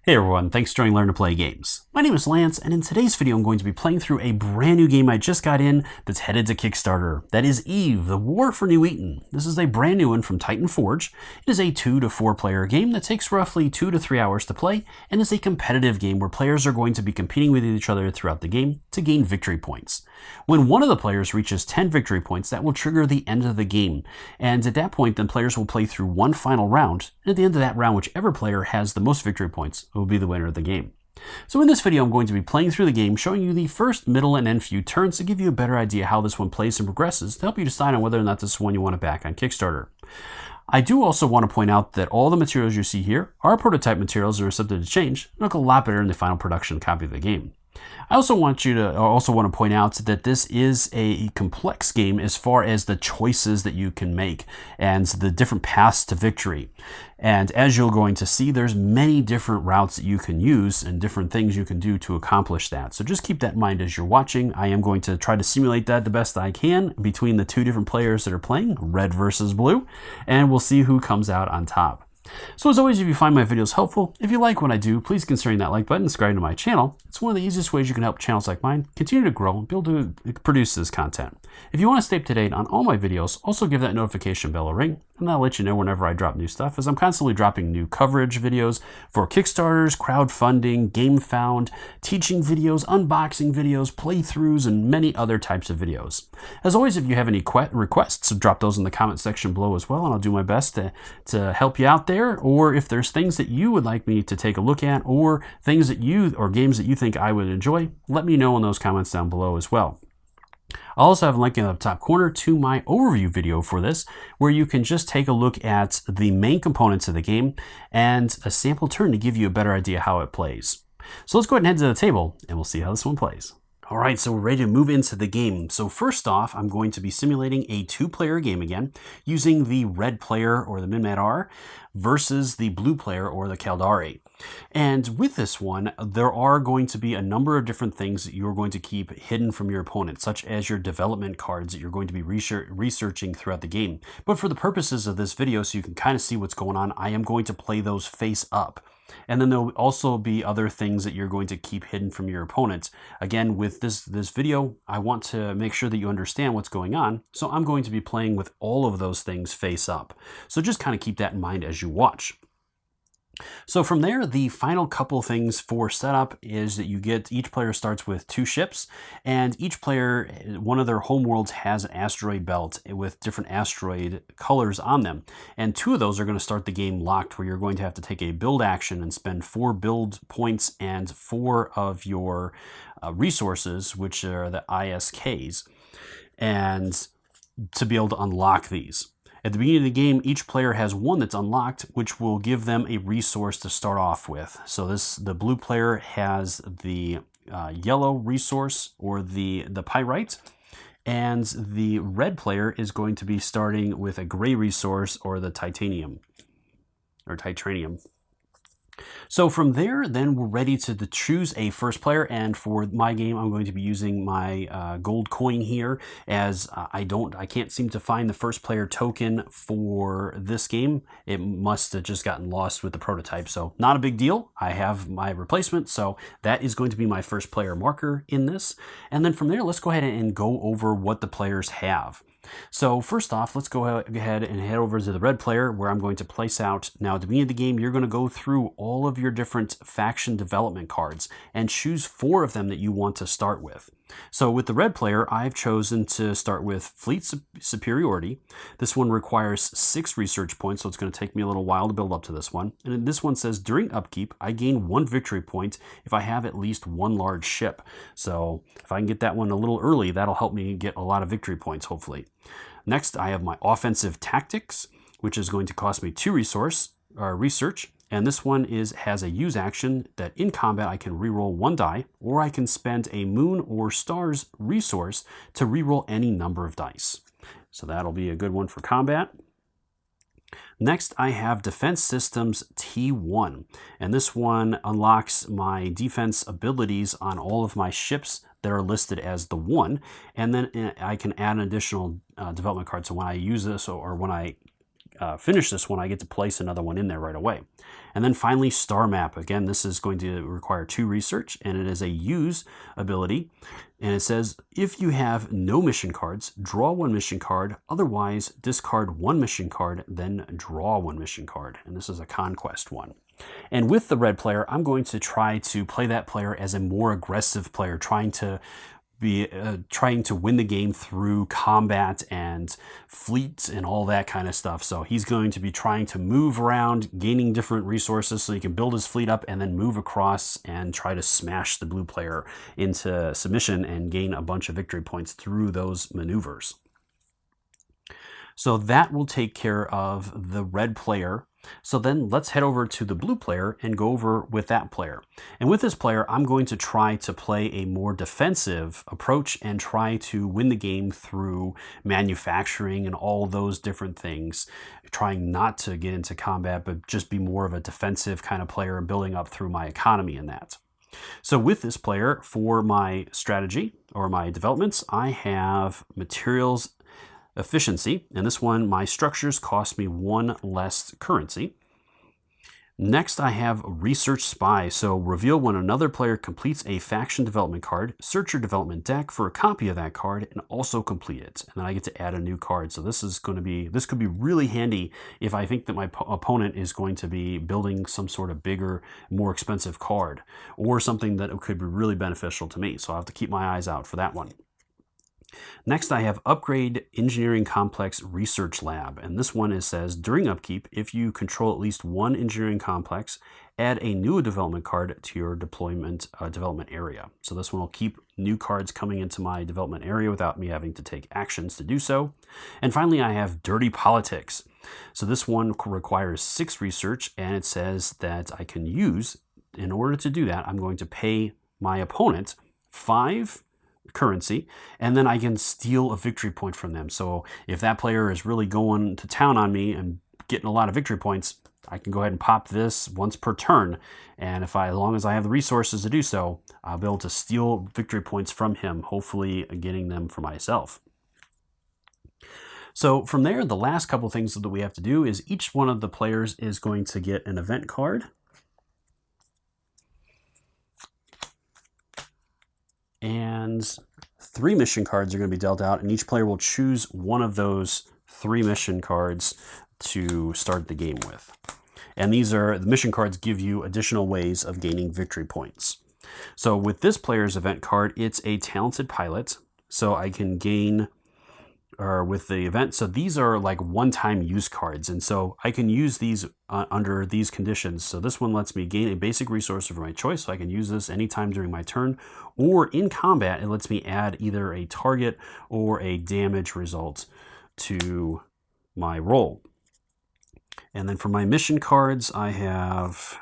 Hey everyone, thanks for joining Learn to Play Games. My name is Lance, and in today's video I'm going to be playing through a brand new game I just got in that's headed to Kickstarter. That is Eve, The War for New Eden. This is a brand new one from Titan Forge. It is a 2 to 4 player game that takes roughly 2 to 3 hours to play, and is a competitive game where players are going to be competing with each other throughout the game to gain victory points. When one of the players reaches 10 victory points, that will trigger the end of the game, and at that point then players will play through one final round, and at the end of that round whichever player has the most victory points will be the winner of the game. So in this video I'm going to be playing through the game, showing you the first, middle, and end few turns to give you a better idea how this one plays and progresses to help you decide on whether or not this is one you want to back on Kickstarter. I do also want to point out that all the materials you see here are prototype materials that are subject to change and look a lot better in the final production copy of the game. I also want to point out that this is a complex game as far as the choices that you can make and the different paths to victory. And as you're going to see, there's many different routes that you can use and different things you can do to accomplish that. So just keep that in mind as you're watching. I am going to try to simulate that the best I can between the two different players that are playing, red versus blue, and we'll see who comes out on top. So as always, if you find my videos helpful, if you like what I do, please consider that like button and subscribe to my channel. It's one of the easiest ways you can help channels like mine continue to grow and be able to produce this content. If you want to stay up to date on all my videos, also give that notification bell a ring, and that'll let you know whenever I drop new stuff, as I'm constantly dropping new coverage videos for Kickstarters, crowdfunding, game found, teaching videos, unboxing videos, playthroughs, and many other types of videos. As always, if you have any requests, drop those in the comment section below as well, and I'll do my best to help you out there. Or if there's things that you would like me to take a look at, or things that games that you think I would enjoy, let me know in those comments down below as well. I'll also have a link in the top corner to my overview video for this, where you can just take a look at the main components of the game and a sample turn to give you a better idea how it plays. So let's go ahead and head to the table and we'll see how this one plays. All right, so we're ready to move into the game. So first off, I'm going to be simulating a 2-player game again, using the red player, or the Minmatar, versus the blue player, or the Caldari. And with this one, there are going to be a number of different things that you're going to keep hidden from your opponent, such as your development cards that you're going to be researching throughout the game. But for the purposes of this video, so you can kind of see what's going on, I am going to play those face up. And then there'll also be other things that you're going to keep hidden from your opponent. Again, with this video, I want to make sure that you understand what's going on. So I'm going to be playing with all of those things face up. So just kind of keep that in mind as you watch. So from there, the final couple things for setup is that each player starts with 2 ships, and each player, one of their homeworlds has an asteroid belt with different asteroid colors on them. And 2 of those are going to start the game locked, where you're going to have to take a build action and spend 4 build points and 4 of your resources, which are the ISKs, and to be able to unlock these. At the beginning of the game, each player has 1 that's unlocked, which will give them a resource to start off with. So the blue player has the yellow resource, or the pyrite, and the red player is going to be starting with a gray resource, or the titanium, or titranium. So from there, then we're ready to choose a first player, and for my game, I'm going to be using my gold coin here, as I can't seem to find the first player token for this game. It must have just gotten lost with the prototype, so not a big deal. I have my replacement, so that is going to be my first player marker in this. And then from there, let's go ahead and go over what the players have. So first off, let's go ahead and head over to the red player, where I'm going to place out. Now at the beginning of the game, you're going to go through all of your different faction development cards and choose 4 of them that you want to start with. So with the red player, I've chosen to start with Fleet Superiority. This one requires 6 research points, so it's going to take me a little while to build up to this one. And this one says, during upkeep, I gain 1 victory point if I have at least 1 large ship. So if I can get that one a little early, that'll help me get a lot of victory points, hopefully. Next, I have my Offensive Tactics, which is going to cost me 2 research. And this one has a use action that in combat I can reroll 1 die, or I can spend a moon or stars resource to reroll any number of dice. So that'll be a good one for combat. Next, I have Defense Systems T1, and this one unlocks my defense abilities on all of my ships that are listed as the 1, and then I can add an additional development card. So when I use this, or when I finish this one, I get to place another one in there right away. And then finally, Star Map. Again, this is going to require 2 research, and it is a use ability. And it says, if you have no mission cards, draw 1 mission card. Otherwise, discard 1 mission card, then draw 1 mission card. And this is a conquest one. And with the red player, I'm going to try to play that player as a more aggressive player, trying to win the game through combat and fleets and all that kind of stuff. So he's going to be trying to move around, gaining different resources so he can build his fleet up and then move across and try to smash the blue player into submission and gain a bunch of victory points through those maneuvers. So that will take care of the red player. So then let's head over to the blue player and go over with that player. And with this player, I'm going to try to play a more defensive approach and try to win the game through manufacturing and all those different things, trying not to get into combat, but just be more of a defensive kind of player and building up through my economy in that. So with this player, for my strategy or my developments, I have materials efficiency, and this one, my structures cost me 1 less currency. Next, I have research spy. So reveal when another player completes a faction development card, search your development deck for a copy of that card, and also complete it. And then I get to add a new card. So this could be really handy if I think that my opponent is going to be building some sort of bigger, more expensive card, or something that could be really beneficial to me. So I'll have to keep my eyes out for that one. Next, I have Upgrade Engineering Complex Research Lab, and this one says, during upkeep, if you control at least 1 engineering complex, add a new development card to your development area. So this one will keep new cards coming into my development area without me having to take actions to do so. And finally, I have Dirty Politics. So this one requires 6 research, and it says that I can use, in order to do that, I'm going to pay my opponent 5 currency, and then I can steal a victory point from them. So if that player is really going to town on me and getting a lot of victory points, I can go ahead and pop this once per turn, and as long as I have the resources to do so, I'll be able to steal victory points from him, hopefully getting them for myself. So from there, the last couple things that we have to do is each one of the players is going to get an event card. And 3 mission cards are going to be dealt out, and each player will choose one of those 3 mission cards to start the game with. And the mission cards give you additional ways of gaining victory points. So with this player's event card, it's a talented pilot. So I can gain, or with the event, so these are like one-time use cards, and so I can use these under these conditions. So this one lets me gain a basic resource of my choice, so I can use this anytime during my turn, or in combat it lets me add either a target or a damage result to my roll. And then for my mission cards, I have,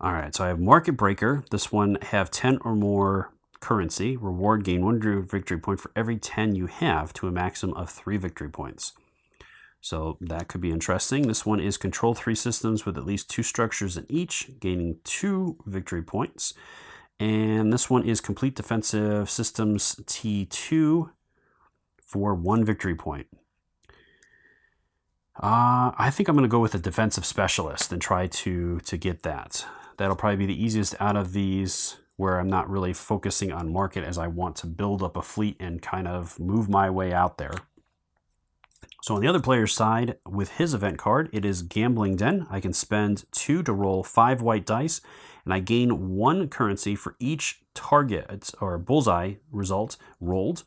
all right, so I have Market Breaker. This one have 10 or more currency. Reward, gain 1 victory point for every 10 you have to a maximum of 3 victory points. So that could be interesting. This one is control 3 systems with at least 2 structures in each, gaining 2 victory points. And this one is complete defensive systems T2 for 1 victory point. I think I'm going to go with a defensive specialist and try to get that. That'll probably be the easiest out of these, where I'm not really focusing on market as I want to build up a fleet and kind of move my way out there. So on the other player's side, with his event card, it is Gambling Den. I can spend 2 to roll 5 white dice, and I gain 1 currency for each target or bullseye result rolled.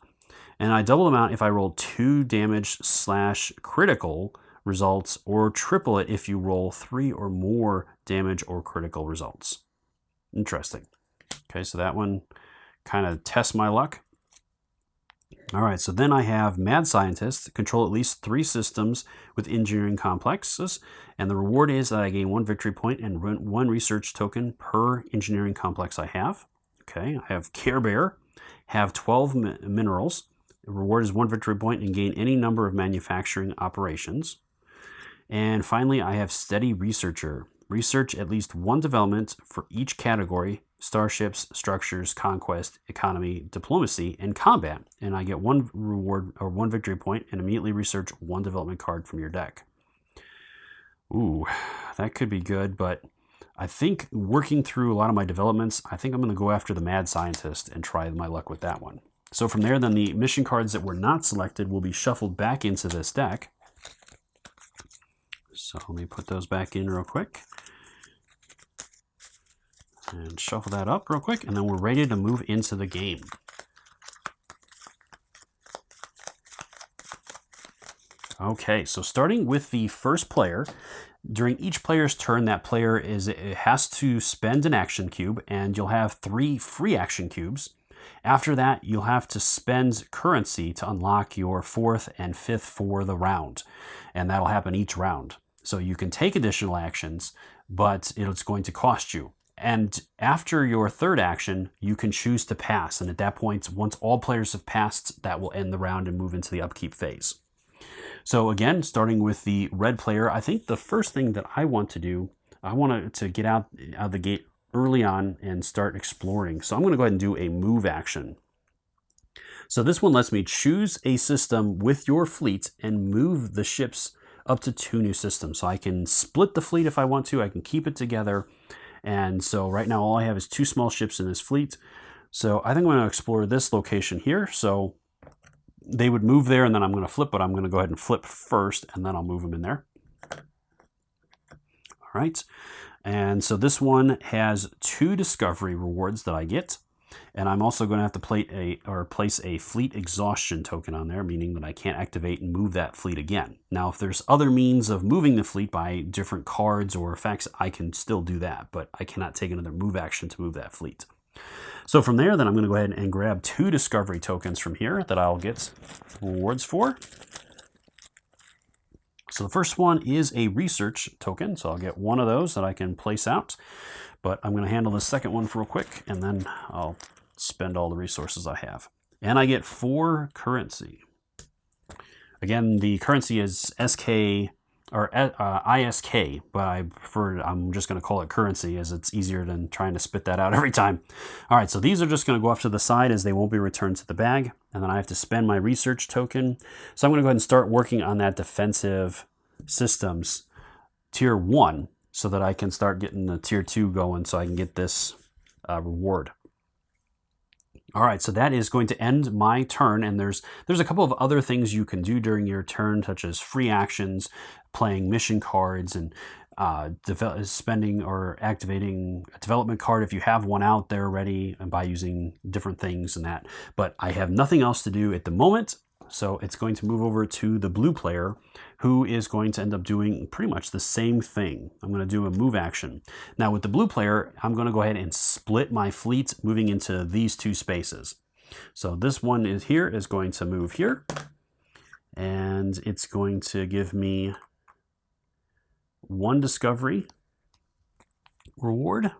And I double the amount if I roll 2 damage / critical results, or triple it if you roll 3 or more damage or critical results. Interesting. Okay, so that one kind of tests my luck. All right, so then I have Mad Scientist, control at least 3 systems with engineering complexes, and the reward is that I gain 1 victory point and 1 research token per engineering complex I have. Okay, I have Care Bear, have 12 minerals. The reward is 1 victory point and gain any number of manufacturing operations. And finally, I have Steady Researcher. Research at least 1 development for each category, starships, structures, conquest, economy, diplomacy, and combat. And I get 1 reward or 1 victory point and immediately research 1 development card from your deck. Ooh, that could be good, but I think working through a lot of my developments, I think I'm going to go after the Mad Scientist and try my luck with that one. So from there, then the mission cards that were not selected will be shuffled back into this deck. So let me put those back in real quick. And shuffle that up real quick, and then we're ready to move into the game. Okay, so starting with the first player, during each player's turn, that player has to spend an action cube, and you'll have 3 free action cubes. After that, you'll have to spend currency to unlock your 4th and 5th for the round, and that'll happen each round. So you can take additional actions, but it's going to cost you. And after your 3rd action, you can choose to pass, and at that point, once all players have passed, that will end the round and move into the upkeep phase. So again, starting with the red player, I think the first thing that I want to do, I want to get out of the gate early on and start exploring. So I'm going to go ahead and do a move action. So this one lets me choose a system with your fleet and move the ships up to 2 new systems. So I can split the fleet if I want to, I can keep it together. And so right now all I have is 2 small ships in this fleet. So I think I'm going to explore this location here. So they would move there and then I'm going to flip, but I'm going to go ahead and flip first and then I'll move them in there. All right. And so this one has 2 discovery rewards that I get. And I'm also going to have to place a fleet exhaustion token on there, meaning that I can't activate and move that fleet again. Now, if there's other means of moving the fleet by different cards or effects, I can still do that, but I cannot take another move action to move that fleet. So from there, then I'm going to go ahead and grab 2 discovery tokens from here that I'll get rewards for. So the first one is a research token, so I'll get 1 of those that I can place out. But I'm going to handle the second one real quick, and then I'll spend all the resources I have. And I get 4 currency. Again, the currency is SK or ISK, but I'm just going to call it currency as it's easier than trying to spit that out every time. All right, so these are just going to go off to the side as they won't be returned to the bag. And then I have to spend my research token. So I'm going to go ahead and start working on that defensive systems tier 1 so that I can start getting the tier 2 going so I can get this reward. All right, so that is going to end my turn, and there's a couple of other things you can do during your turn, such as free actions, playing mission cards, and spending or activating a development card if you have one out there ready, and by using different things and that. But I have nothing else to do at the moment, so it's going to move over to the blue player, who is going to end up doing pretty much the same thing. I'm going to do a move action. Now with the blue player, I'm going to go ahead and split my fleet moving into these 2 spaces. So this one is going to move here, and it's going to give me 1 discovery reward,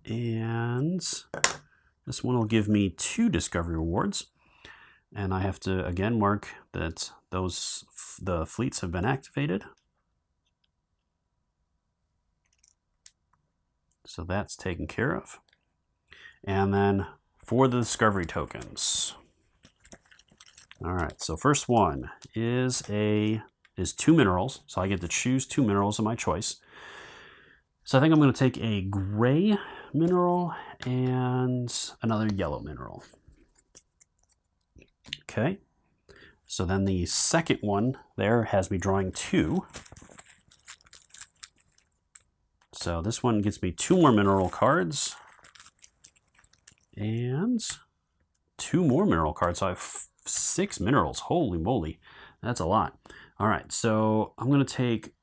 and this one will give me 2 discovery rewards. And I have to again mark that the fleets have been activated. So that's taken care of. And then for the discovery tokens. All right, so first one is 2 minerals. So I get to choose 2 minerals of my choice. So I think I'm going to take a gray mineral and another yellow mineral. Okay, so then the second one there has me drawing 2. So this one gets me 2 more mineral cards and 2 more mineral cards. So I have 6 minerals. Holy moly, that's a lot. All right, so I'm going to take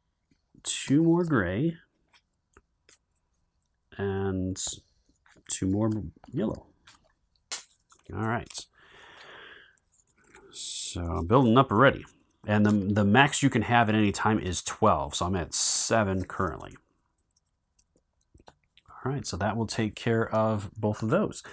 2 more gray and 2 more yellow. All right. So I'm building up already. And the max you can have at any time is 12. So I'm at 7 currently. All right, so that will take care of both of those.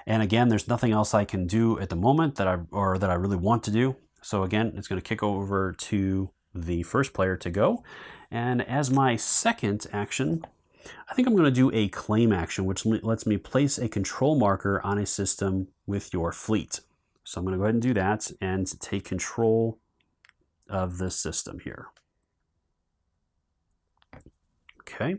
And again, there's nothing else I can do at the moment that I really want to do. So again, it's going to kick over to the first player to go. And as my second action, I think I'm going to do a claim action, which lets me place a control marker on a system with your fleet. So I'm going to go ahead and do that and take control of this system here. Okay.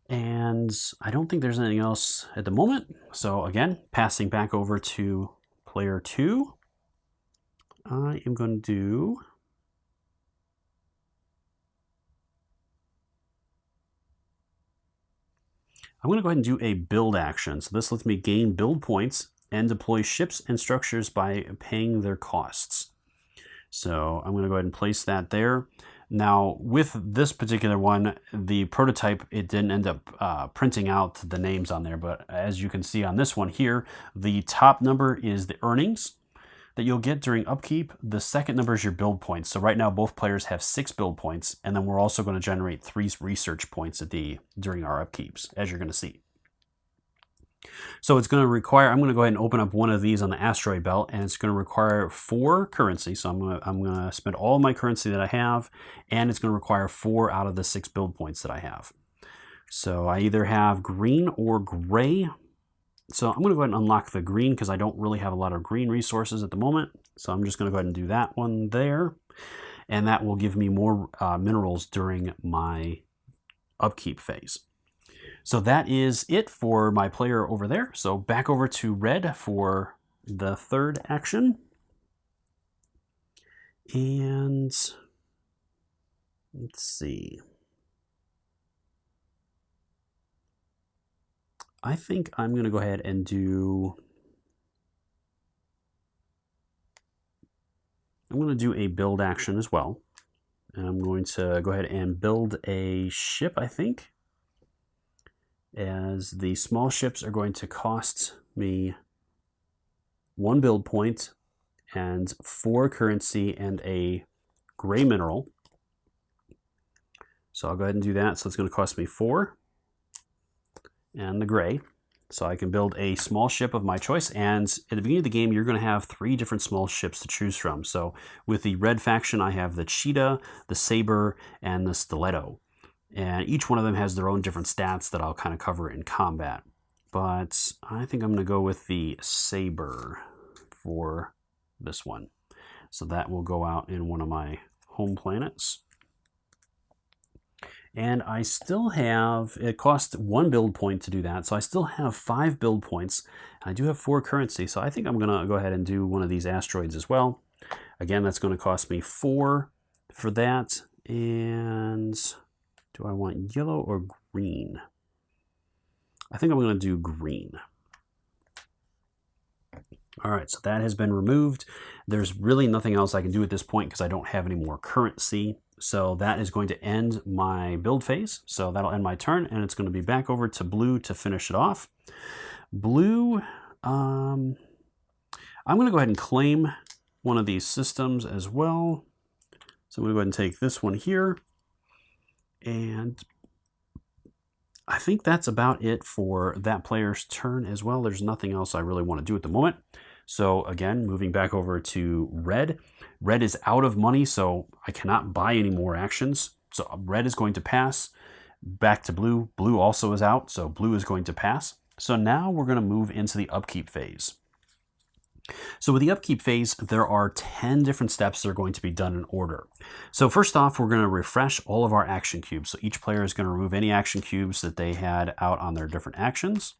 And I don't think there's anything else at the moment. So again, passing back over to player 2, I am going to do I'm going to go ahead and do a build action. So this lets me gain build points and deploy ships and structures by paying their costs. So I'm going to go ahead and place that there. Now, with this particular one, the prototype, it didn't end up printing out the names on there. But as you can see on this one here, the top number is the earnings that you'll get during upkeep. The second number is your build points. So right now, both players have 6 build points. And then we're also going to generate 3 research points during our upkeeps, as you're going to see. So it's going to require, I'm going to go ahead and open up one of these on the asteroid belt, and it's going to require 4 currency. So I'm going to spend all my currency that I have, and it's going to require 4 out of the 6 build points that I have. So I either have green or gray. So I'm going to go ahead and unlock the green because I don't really have a lot of green resources at the moment. So I'm just going to go ahead and do that one there. And that will give me more minerals during my upkeep phase. So that is it for my player over there. So back over to red for the third action. And let's see. I think I'm going to go ahead and do... I'm going to do a build action as well. And I'm going to go ahead and build a ship, I think, as the small ships are going to cost me 1 build point and 4 currency and a gray mineral. So I'll go ahead and do that. So it's going to cost me 4 and the gray. So I can build a small ship of my choice. And at the beginning of the game, you're going to have 3 different small ships to choose from. So with the red faction, I have the cheetah, the saber, and the stiletto. And each one of them has their own different stats that I'll kind of cover in combat. But I think I'm going to go with the saber for this one. So that will go out in one of my home planets. And I still have, it costs 1 build point to do that. So I still have 5 build points. I do have 4 currency. So I think I'm going to go ahead and do one of these asteroids as well. Again, that's going to cost me 4 for that. And... do I want yellow or green? I think I'm going to do green. All right, so that has been removed. There's really nothing else I can do at this point because I don't have any more currency. So that is going to end my build phase. So that'll end my turn, and it's going to be back over to blue to finish it off. Blue, I'm going to go ahead and claim one of these systems as well. So I'm going to go ahead and take this one here. And I think that's about it for that player's turn as well. There's nothing else I really want to do at the moment. So again, moving back over to red. Red is out of money, so I cannot buy any more actions. So red is going to pass. Back to blue. Blue also is out, so blue is going to pass. So now we're going to move into the upkeep phase. So with the upkeep phase, there are 10 different steps that are going to be done in order. So first off, we're going to refresh all of our action cubes. So each player is going to remove any action cubes that they had out on their different actions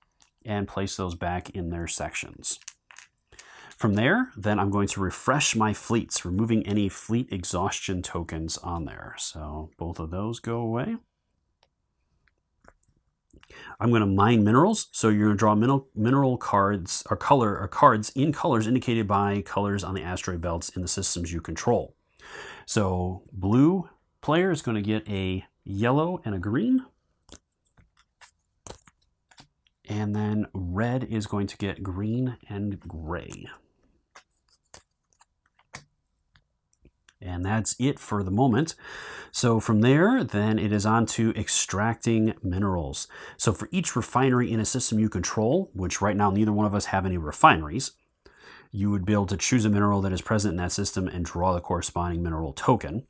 and place those back in their sections. From there, then I'm going to refresh my fleets, removing any fleet exhaustion tokens on there. So both of those go away. I'm going to mine minerals. So you're going to draw mineral cards or cards in colors indicated by colors on the asteroid belts in the systems you control. So blue player is going to get a yellow and a green. And then red is going to get green and gray. And that's it for the moment. So from there, then it is on to extracting minerals. So for each refinery in a system you control, which right now neither one of us have any refineries, you would be able to choose a mineral that is present in that system and draw the corresponding mineral token.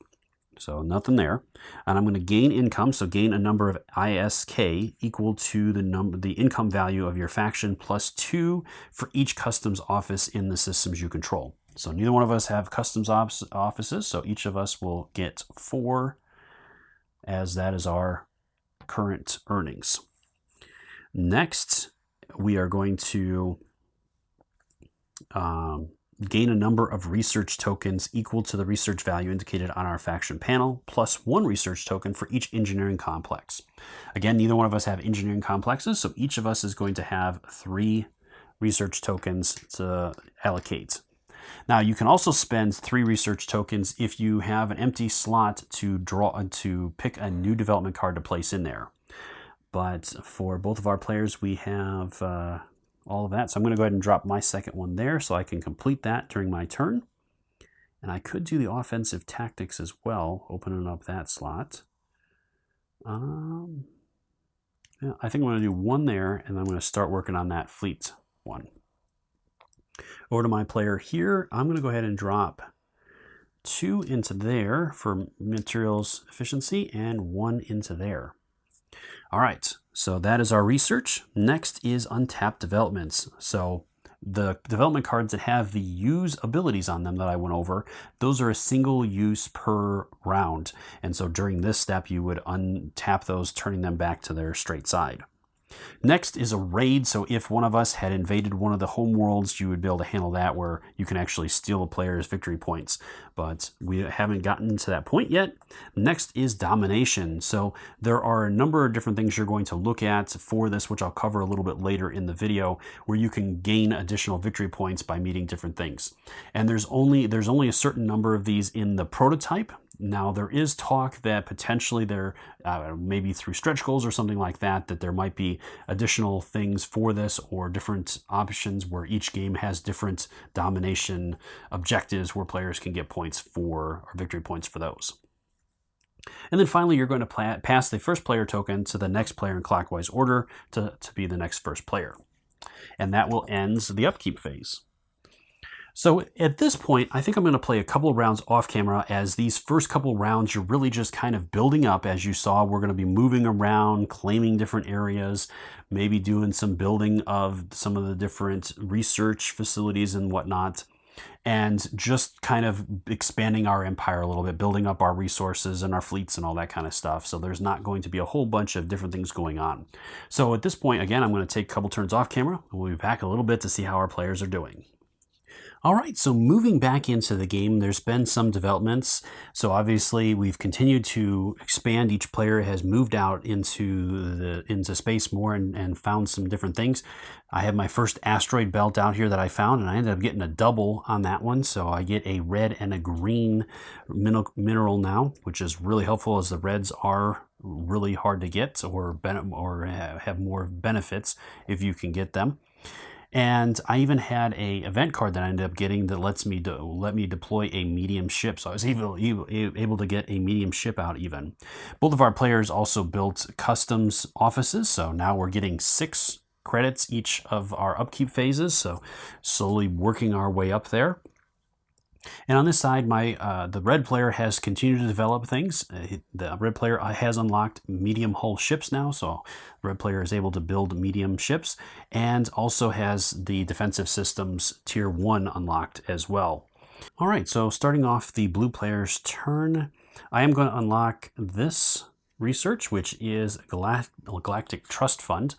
So nothing there. And I'm going to gain income, so gain a number of ISK equal to the income value of your faction plus 2 for each customs office in the systems you control. So neither one of us have customs offices, so each of us will get 4, as that is our current earnings. Next, we are going to gain a number of research tokens equal to the research value indicated on our faction panel, plus 1 research token for each engineering complex. Again, neither one of us have engineering complexes, so each of us is going to have 3 research tokens to allocate. Now, you can also spend 3 research tokens if you have an empty slot to pick a new development card to place in there. But for both of our players, we have all of that. So I'm going to go ahead and drop my second one there so I can complete that during my turn. And I could do the offensive tactics as well, opening up that slot. Yeah, I think I'm going to do 1 there, and I'm going to start working on that fleet one. Over to my player here, I'm going to go ahead and drop 2 into there for materials efficiency and 1 into there. All right, so that is our research. Next is untapped developments. So the development cards that have the use abilities on them that I went over, those are a single use per round. And so during this step, you would untap those, turning them back to their straight side. Next is a raid. So if one of us had invaded one of the home worlds, you would be able to handle that, where you can actually steal a player's victory points. But we haven't gotten to that point yet. Next is domination. So there are a number of different things you're going to look at for this, which I'll cover a little bit later in the video, where you can gain additional victory points by meeting different things. And there's only a certain number of these in the prototype. Now, there is talk that potentially there, maybe through stretch goals or something like that, that there might be additional things for this, or different options where each game has different domination objectives where players can get points for, or victory points for those. And then finally, you're going to pass the first player token to the next player in clockwise order to be the next first player. And that will end the upkeep phase. So at this point, I think I'm going to play a couple of rounds off camera, as these first couple rounds, you're really just kind of building up. As you saw, we're going to be moving around, claiming different areas, maybe doing some building of some of the different research facilities and whatnot, and just kind of expanding our empire a little bit, building up our resources and our fleets and all that kind of stuff. So there's not going to be a whole bunch of different things going on. So at this point, again, I'm going to take a couple turns off camera, and we'll be back a little bit to see how our players are doing. All right, so moving back into the game, there's been some developments. So obviously we've continued to expand. Each player has moved out into space more and found some different things. I have my first asteroid belt out here that I found, and I ended up getting a double on that one. So I get a red and a green mineral now, which is really helpful, as the reds are really hard to get, or have more benefits if you can get them. And I even had a event card that I ended up getting that lets me deploy a medium ship. So I was able to get a medium ship out even. Both of our players also built customs offices. So now we're getting 6 credits each of our upkeep phases. So slowly working our way up there. And on this side, the red player has continued to develop things. The red player has unlocked medium hull ships now, so the red player is able to build medium ships, and also has the defensive systems tier 1 unlocked as well. All right, so starting off the blue player's turn, I am going to unlock this research, which is Galactic Trust Fund.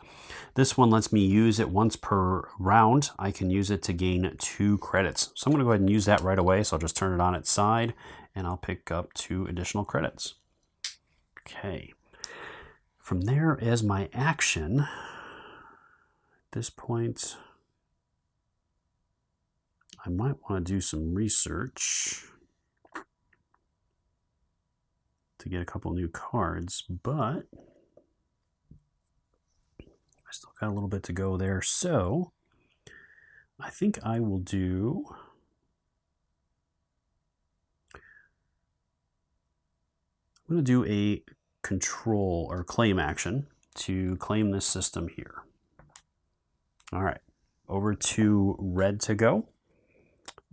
This one lets me use it once per round. I can use it to gain 2 credits. So I'm going to go ahead and use that right away. So I'll just turn it on its side, and I'll pick up 2 additional credits. Okay. From there, as my action, at this point, I might want to do some research to get a couple new cards, but I still got a little bit to go there. So I think I will do, I'm going to do a control or claim action to claim this system here. All right, over to red to go.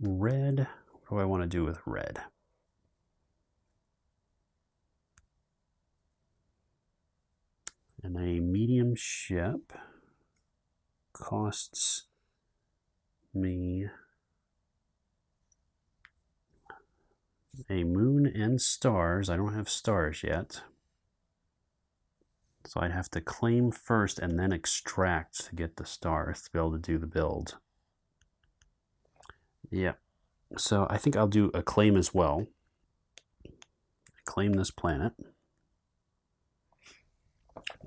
red. What do I want to do with red? And a medium ship costs me a moon and stars. I don't have stars yet. So I'd have to claim first and then extract to get the stars to be able to do the build. Yeah. So I think I'll do a claim as well. Claim this planet.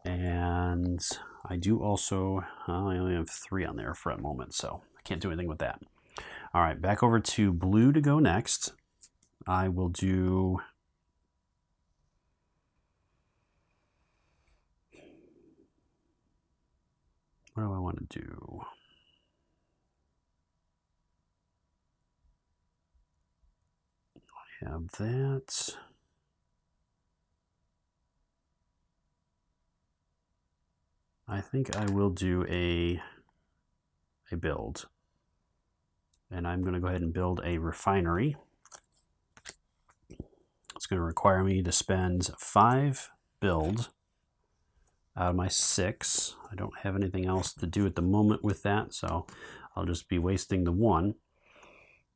And I do also, I only have 3 on there for a moment, so I can't do anything with that. All right, back over to blue to go next. I will do... What do I want to do? I have that. I think I will do a build. And I'm going to go ahead and build a refinery. It's going to require me to spend 5 build out of my 6. I don't have anything else to do at the moment with that, so I'll just be wasting the 1.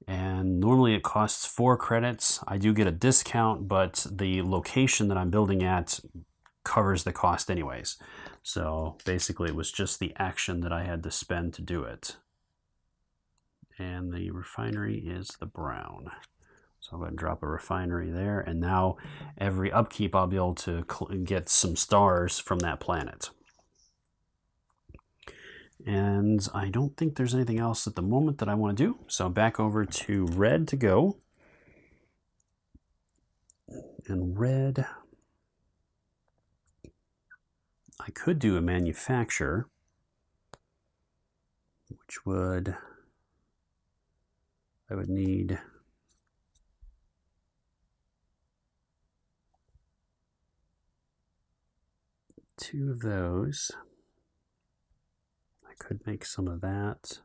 And normally it costs 4 credits. I do get a discount, but the location that I'm building at covers the cost anyways. So basically it was just the action that I had to spend to do it. And the refinery is the brown. So I'm going to drop a refinery there, and now every upkeep I'll be able to get some stars from that planet. And I don't think there's anything else at the moment that I want to do. So back over to red to go. And red, I could do a manufacture, which would, I would need 2 of those. I could make some of that.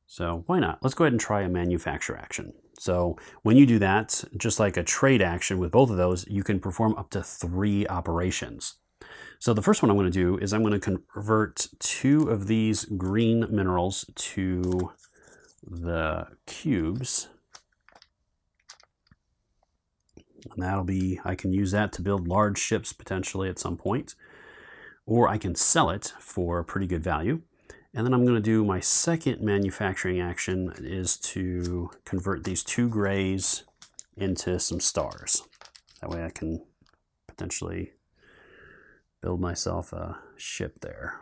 So why not? Let's go ahead and try a manufacture action. So when you do that, just like a trade action with both of those, you can perform up to 3 operations. So the first one I'm going to do is I'm going to convert 2 of these green minerals to the cubes. And that'll be, I can use that to build large ships potentially at some point, or I can sell it for a pretty good value. And then I'm going to do my second manufacturing action is to convert these 2 grays into some stars. That way I can potentially build myself a ship there.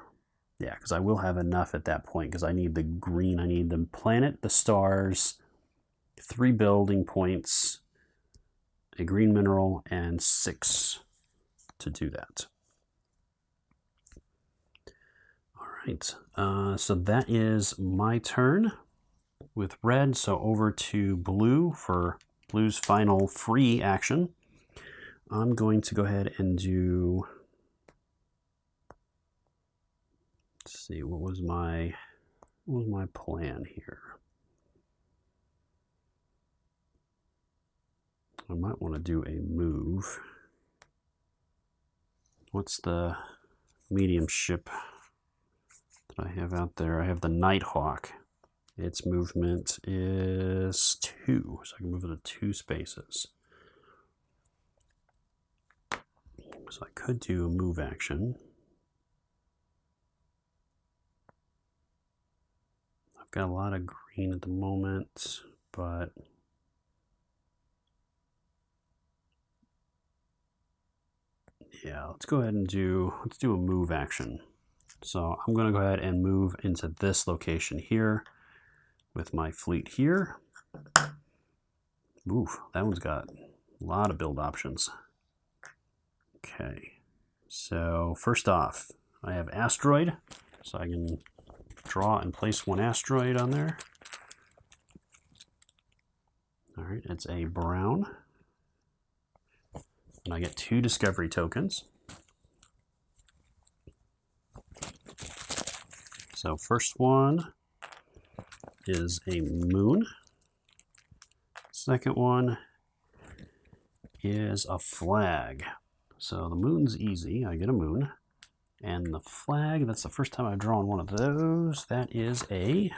Yeah, because I will have enough at that point because I need the green, I need the planet, the stars, 3 building points, a green mineral, and 6 to do that. All right, so that is my turn with red. So over to blue for blue's final free action. I'm going to go ahead and do, let's see, what was my plan here? I might want to do a move. What's the medium ship that I have out there? I have the Nighthawk. Its movement is 2, so I can move it to 2 spaces. So I could do a move action. I've got a lot of green at the moment, but yeah, let's go ahead and do a move action. So I'm going to go ahead and move into this location here with my fleet here. Ooh, that one's got a lot of build options. Okay, so first off, I have asteroid, so I can draw and place 1 asteroid on there. All right, it's a brown. And I get 2 discovery tokens. So first one is a moon. Second one is a flag. So the moon's easy. I get a moon. And the flag, that's the first time I've drawn one of those. That is a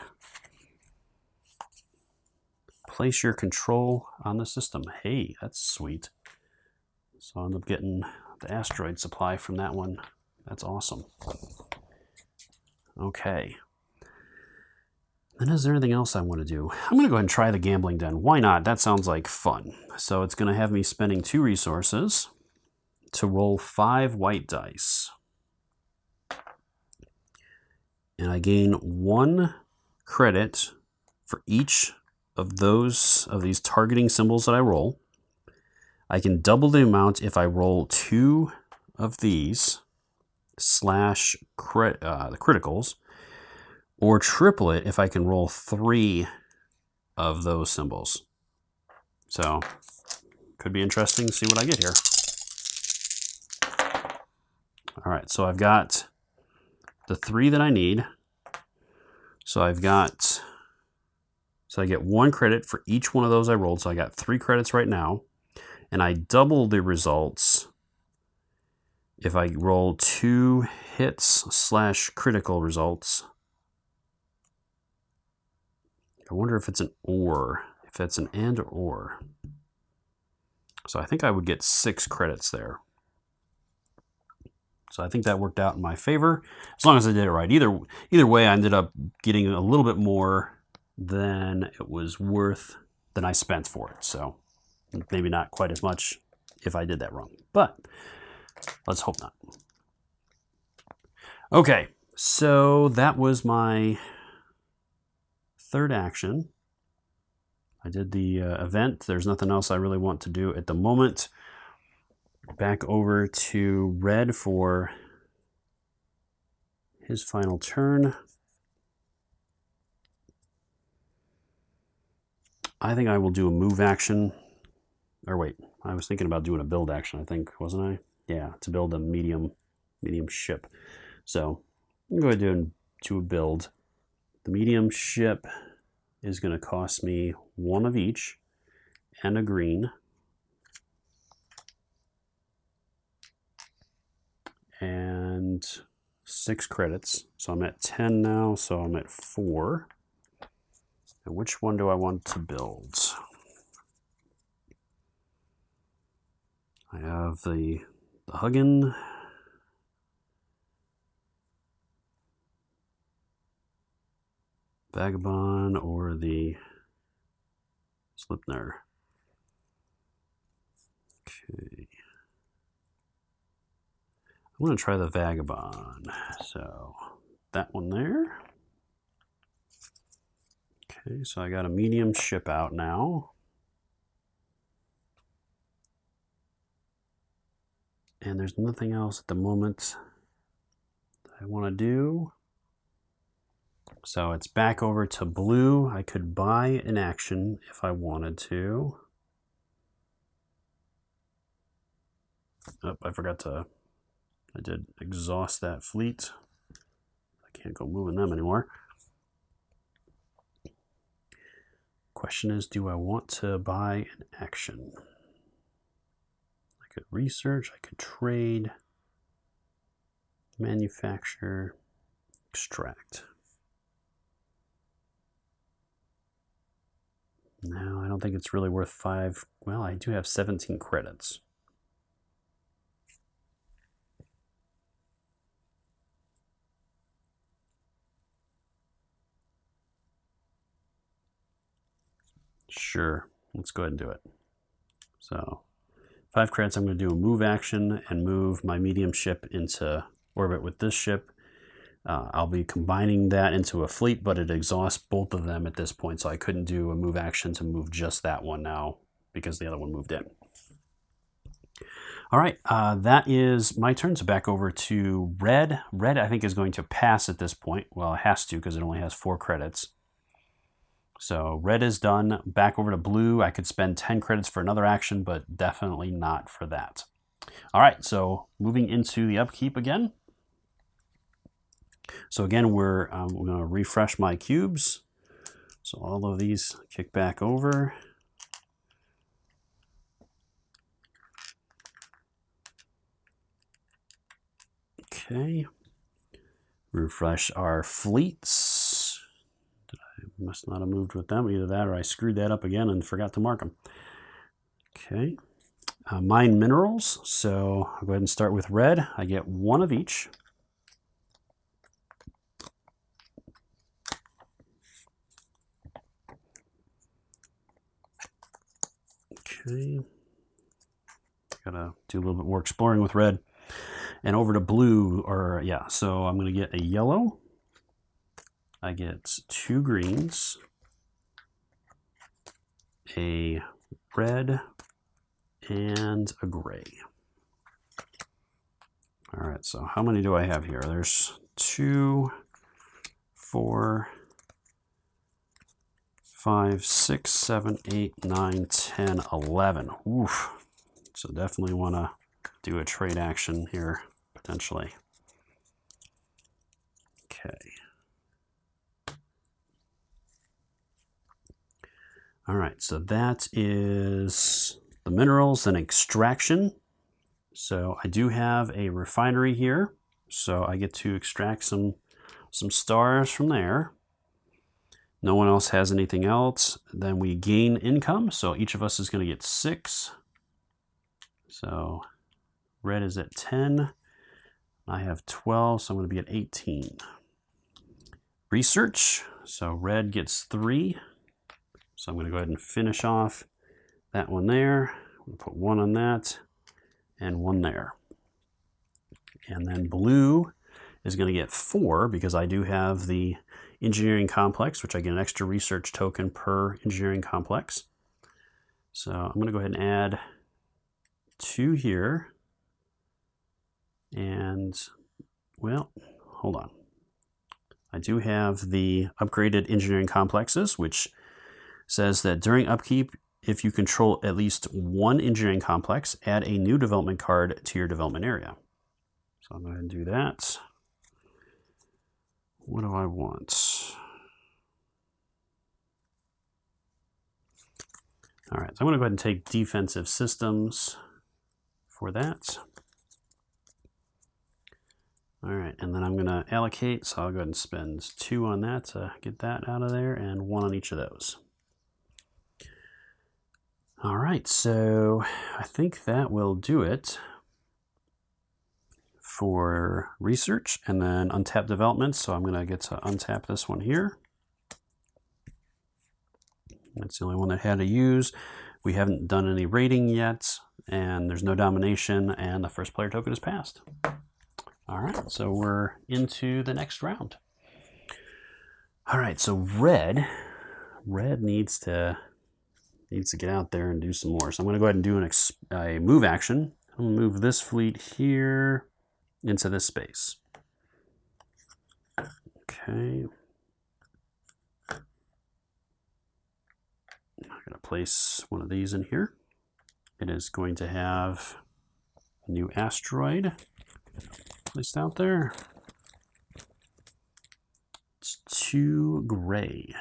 place your control on the system. Hey, that's sweet. So I end up getting the asteroid supply from that one. That's awesome. Okay. Then is there anything else I want to do? I'm going to go ahead and try the gambling den. Why not? That sounds like fun. So it's going to have me spending 2 resources to roll 5 white dice. And I gain 1 credit for each of these targeting symbols that I roll. I can double the amount if I roll 2 of these / the criticals, or triple it if I can roll 3 of those symbols. So, could be interesting to see what I get here. All right, so I've got the 3 that I need. So I get 1 credit for each one of those I rolled. So I got 3 credits right now. And I double the results if I roll 2 hits / critical results. I wonder if it's an or, if it's an and or. So I think I would get 6 credits there. So I think that worked out in my favor, as long as I did it right. Either way, I ended up getting a little bit more than it was worth, than I spent for it. So maybe not quite as much if I did that wrong, but let's hope not. Okay, so that was my 3rd action. I did the event. There's nothing else I really want to do at the moment. Back over to Red for his final turn. I think I will do a move action. Or wait, I was thinking about doing a build action, I think, wasn't I? Yeah, to build a medium ship. So I'm going to go ahead and do a build. The medium ship is going to cost me 1 of each and a green. And 6 credits. So I'm at 10 now, so I'm at 4. And which one do I want to build? I have the Huggen, Vagabond, or the Slipner. Okay. I'm going to try the Vagabond. So that one there. Okay, so I got a medium ship out now. And there's nothing else at the moment that I want to do. So it's back over to blue. I could buy an action if I wanted to. Oh, I forgot to... I did exhaust that fleet. I can't go moving them anymore. Question is, do I want to buy an action? I could research, I could trade, manufacture, extract. No, I don't think it's really worth 5. Well, I do have 17 credits. Sure, let's go ahead and do it. So 5 credits, I'm going to do a move action and move my medium ship into orbit with this ship. I'll be combining that into a fleet, but it exhausts both of them at this point, so I couldn't do a move action to move just that one now because the other one moved in. All right, that is my turn. So back over to Red. Red, I think, is going to pass at this point. Well, it has to because it only has 4 credits. So Red is done. Back over to Blue. I could spend 10 credits for another action, but definitely not for that. All right, so moving into the upkeep again. So again, we're going to refresh my cubes. So all of these kick back over. Okay. Refresh our fleets. I must not have moved with them. Either that or I screwed that up again and forgot to mark them. Okay. Mine minerals. So I'll go ahead and start with red. I get one of each. Okay. Gotta do a little bit more exploring with red. And over to blue, or yeah, so I'm going to get a yellow. I get 2 greens, a red, and a gray. All right, so how many do I have here? There's 2, 4, 5, 6, 7, 8, 9, 10, 11. Oof. So definitely want to do a trade action here, potentially. Okay. All right, so that is the minerals and extraction. So I do have a refinery here, so I get to extract some stars from there. No one else has anything else. Then we gain income, so each of us is going to get 6. So red is at 10. I have 12, so I'm going to be at 18. Research, so red gets 3. So I'm going to go ahead and finish off that one there. I'm going to put 1 on that and 1 there. And then blue is going to get 4 because I do have the engineering complex, which I get an extra research token per engineering complex. So I'm going to go ahead and add 2 here. And, well, hold on. I do have the upgraded engineering complexes, which says that during upkeep, if you control at least 1 engineering complex, add a new development card to your development area. So I'm going to do that. What do I want? All right, so I'm going to go ahead and take defensive systems for that. All right, and then I'm going to allocate, so I'll go ahead and spend 2 on that to get that out of there, and 1 on each of those. All right, so I think that will do it for research, and then untap development. So I'm going to get to untap this one here. That's the only one that had to use. We haven't done any rating yet, and there's no domination, and the first player token is passed. All right, so we're into the next round. All right, so red needs to get out there and do some more. So I'm going to go ahead and do a move action. I'm going to move this fleet here into this space. Okay. I'm going to place one of these in here. It is going to have a new asteroid placed out there. It's 2 gray.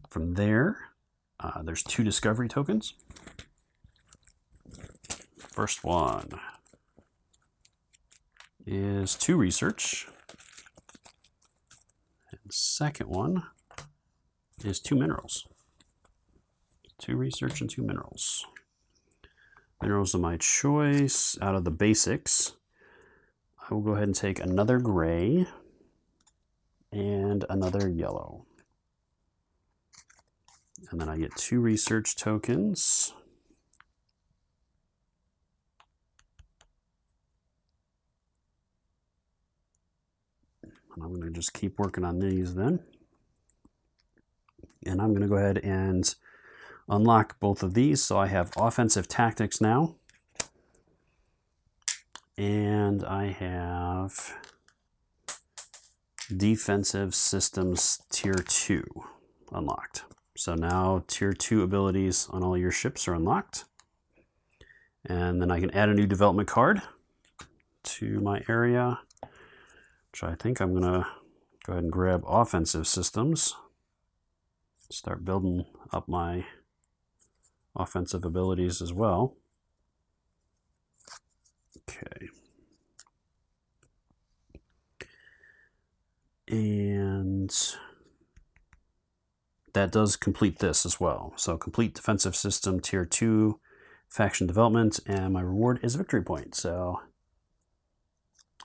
From there, there's 2 discovery tokens. First one is 2 research. And second one is 2 minerals. 2 research and 2 minerals. Minerals of my choice. Out of the basics, I will go ahead and take another gray and another yellow. And then I get 2 research tokens. And I'm going to just keep working on these then. And I'm going to go ahead and unlock both of these. So I have offensive tactics now. And I have defensive systems tier 2 unlocked. So now tier 2 abilities on all your ships are unlocked. And then I can add a new development card to my area, which I think I'm going to go ahead and grab offensive systems. Start building up my offensive abilities as well. Okay. And that does complete this as well. So complete defensive system tier 2 faction development, and my reward is a victory point. So,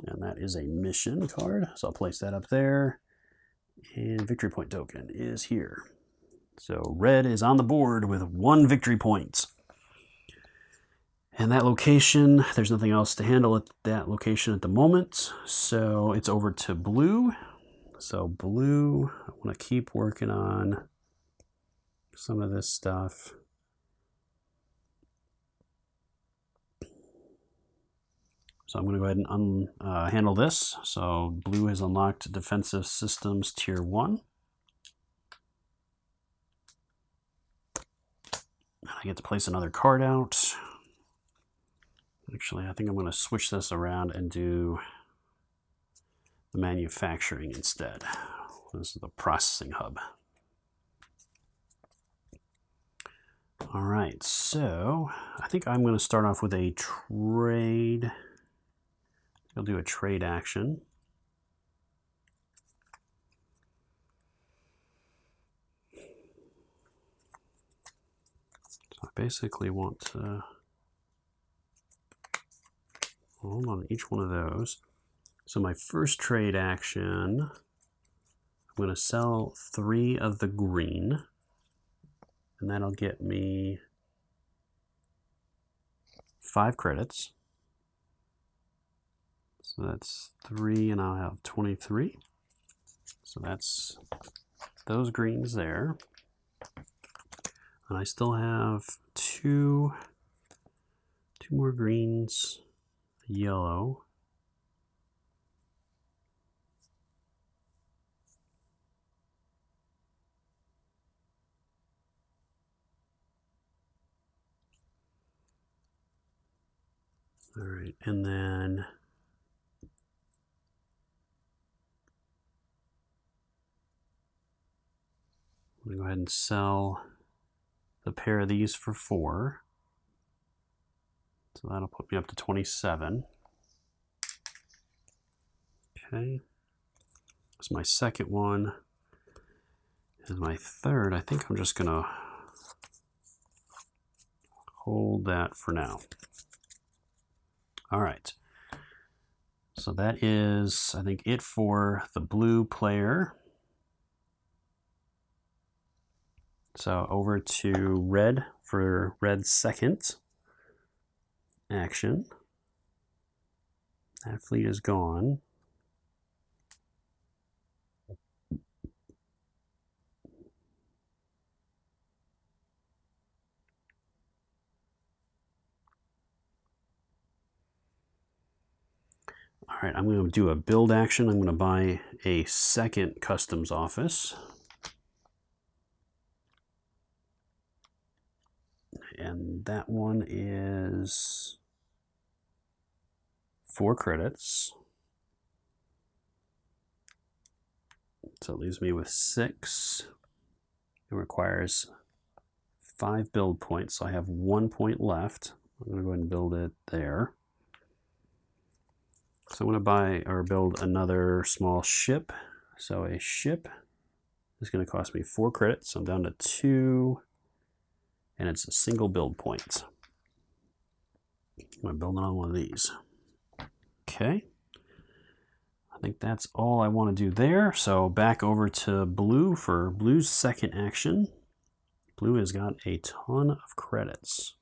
and that is a mission card. So I'll place that up there, and victory point token is here. So red is on the board with 1 victory point. And that location, there's nothing else to handle at that location at the moment. So it's over to blue. So blue, I want to keep working on some of this stuff. So I'm going to go ahead and handle this. So blue has unlocked defensive systems tier 1. I get to place another card out. Actually, I think I'm going to switch this around and do the manufacturing instead. This is the processing hub. All right, so I think I'm going to start off with a trade. I'll do a trade action. So I basically want to hold on each one of those. So my first trade action, I'm going to sell 3 of the green, and that'll get me 5 credits. So that's 3, and I'll have 23. So that's those greens there. And I still have two more greens, yellow. All right, and then I'm going to go ahead and sell the pair of these for 4. So that'll put me up to 27. Okay. That's my second one. And my third, I think I'm just going to hold that for now. All right. So that is, I think, it for the blue player. So over to red for red's second action. That fleet is gone. All right, I'm going to do a build action. I'm going to buy a second customs office. And that one is 4 credits. So it leaves me with 6. It requires 5 build points, so I have 1 point left. I'm going to go ahead and build it there. So I'm going to buy or build another small ship. So a ship is going to cost me 4 credits. So I'm down to 2, and it's a single build point. I'm going to build it on one of these. Okay. I think that's all I want to do there. So back over to blue for blue's second action. Blue has got a ton of credits.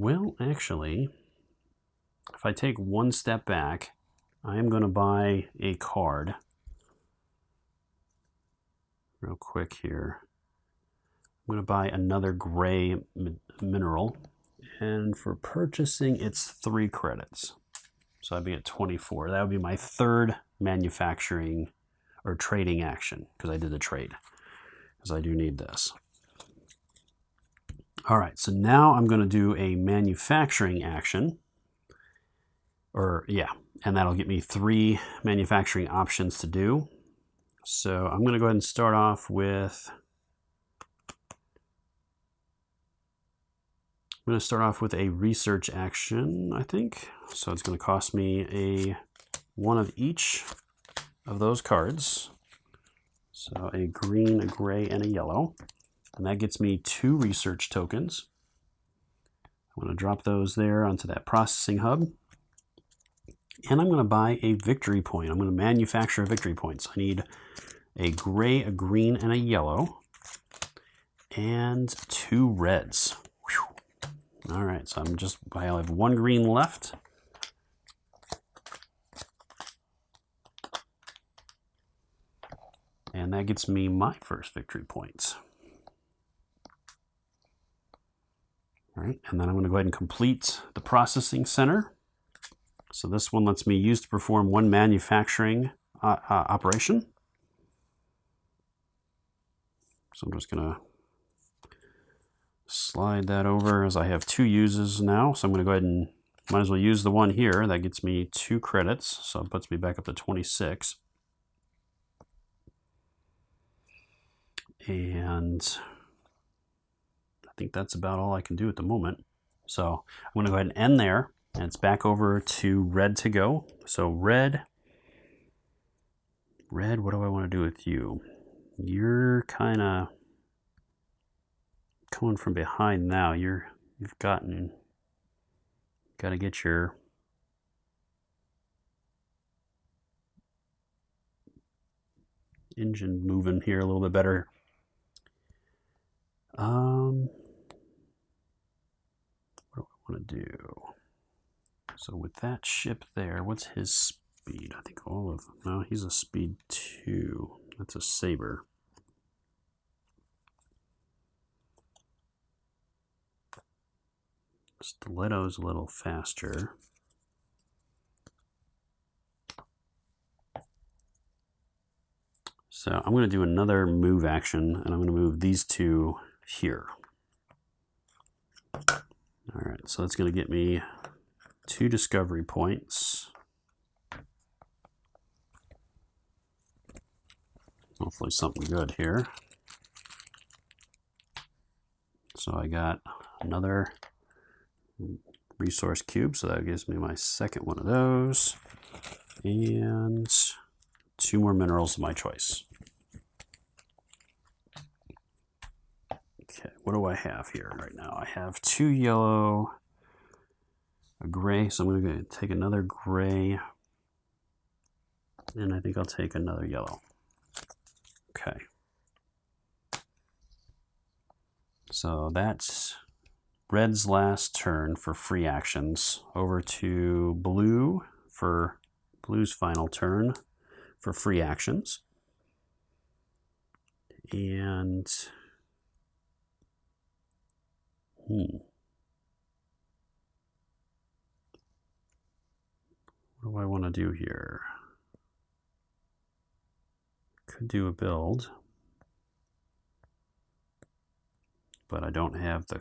Well, actually, if I take one step back, I am going to buy a card real quick here. I'm going to buy another gray mineral, and for purchasing, it's 3 credits. So I'd be at 24. That would be my third manufacturing or trading action, because I did the trade, because I do need this. All right, so now I'm going to do a manufacturing action, and that'll get me 3 manufacturing options to do. So I'm going to go ahead and start off with, a research action, I think. So it's going to cost me one of each of those cards. So a green, a gray, and a yellow. And that gets me 2 research tokens. I'm going to drop those there onto that processing hub. And I'm going to buy a victory point. I'm going to manufacture a victory point. So I need a gray, a green, and a yellow. And 2 reds. Whew. All right, so I have 1 green left. And that gets me my first victory points. All right, and then I'm going to go ahead and complete the processing center. So this one lets me use to perform 1 manufacturing operation. So I'm just going to slide that over, as I have 2 uses now. So I'm going to go ahead and might as well use the one here. That gets me 2 credits, so it puts me back up to 26. And I think that's about all I can do at the moment. So I'm going to go ahead and end there, and it's back over to red to go. So red, what do I want to do with you? You're kind of coming from behind now. You've got to get your engine moving here a little bit better. What do I want to do? So with that ship there, what's his speed? I think all of them. No, he's a speed 2. That's a saber. Stiletto's a little faster. So I'm going to do another move action, and I'm going to move these 2 here. All right, so that's going to get me 2 discovery points. Hopefully something good here. So I got another resource cube, so that gives me my second one of those. And 2 more minerals of my choice. Okay, what do I have here right now? I have 2 yellow, a gray, so I'm going to take another gray, and I think I'll take another yellow. Okay. So that's red's last turn for free actions. Over to blue for blue's final turn for free actions. And what do I want to do here? Could do a build, but I don't have the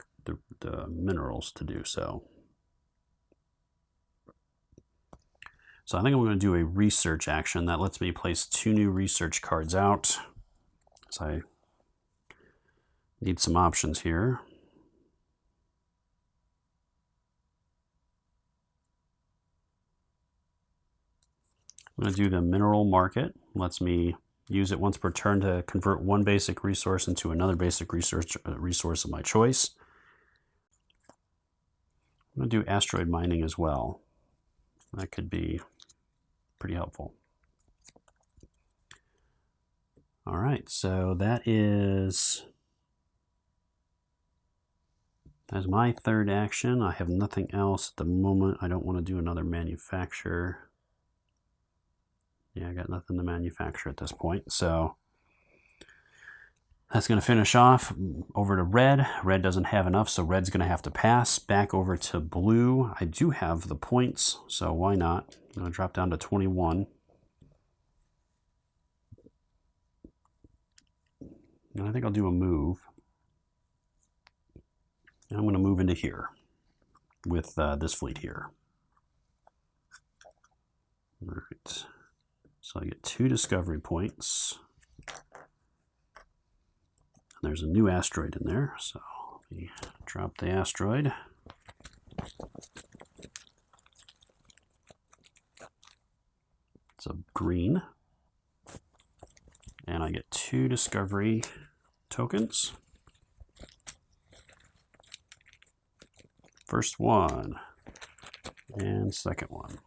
minerals to do so. So I think I'm going to do a research action that lets me place 2 new research cards out. So I need some options here. I'm going to do the mineral market. Lets me use it once per turn to convert 1 basic resource into another basic resource of my choice. I'm going to do asteroid mining as well. That could be pretty helpful. All right, so that's my third action. I have nothing else at the moment. I don't want to do another manufacture. Yeah, I got nothing to manufacture at this point. So That's going to finish off. Over to red. Red doesn't have enough, so red's going to have to pass. Back over to blue. I do have the points, so why not? I'm going to drop down to 21. And I think I'll do a move. And I'm going to move into here with this fleet here. All right. So I get 2 discovery points. There's a new asteroid in there, so let me drop the asteroid. It's a green. And I get 2 discovery tokens. First one and second one.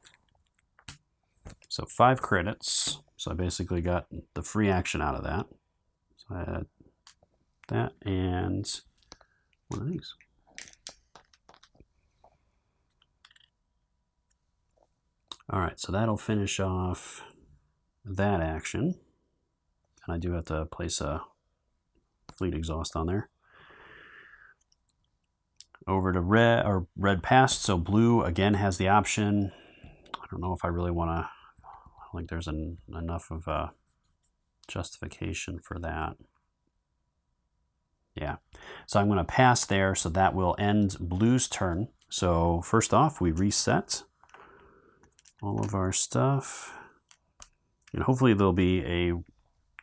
So 5 credits. So I basically got the free action out of that. So I had that and one of these. All right, so that'll finish off that action. And I do have to place a fleet exhaust on there. Over to red, or red passed, so blue again has the option. I don't know if I really want to, I don't think there's enough of a justification for that. Yeah, so I'm going to pass there, so that will end blue's turn. So first off, we reset all of our stuff. And hopefully there'll be a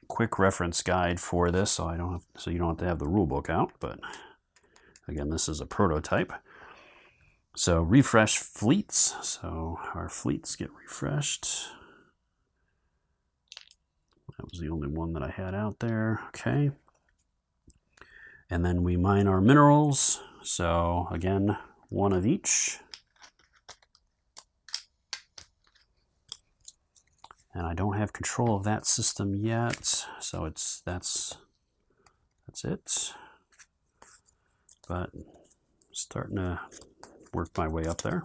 quick reference guide for this, so you don't have to have the rule book out, but again, this is a prototype. So refresh fleets. So our fleets get refreshed. That was the only one that I had out there. Okay. And then we mine our minerals. So again, 1 of each. And I don't have control of that system yet. So that's it. But starting to work my way up there.